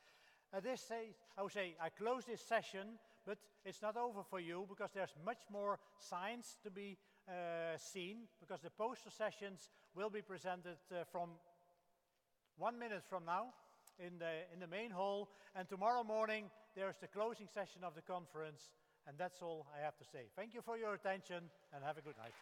At this stage, I would say I close this session, but it's not over for you because there's much more science to be seen, because the poster sessions will be presented from 1 minute from now in the main hall, and tomorrow morning there's the closing session of the conference, and that's all I have to say. Thank you for your attention and have a good night.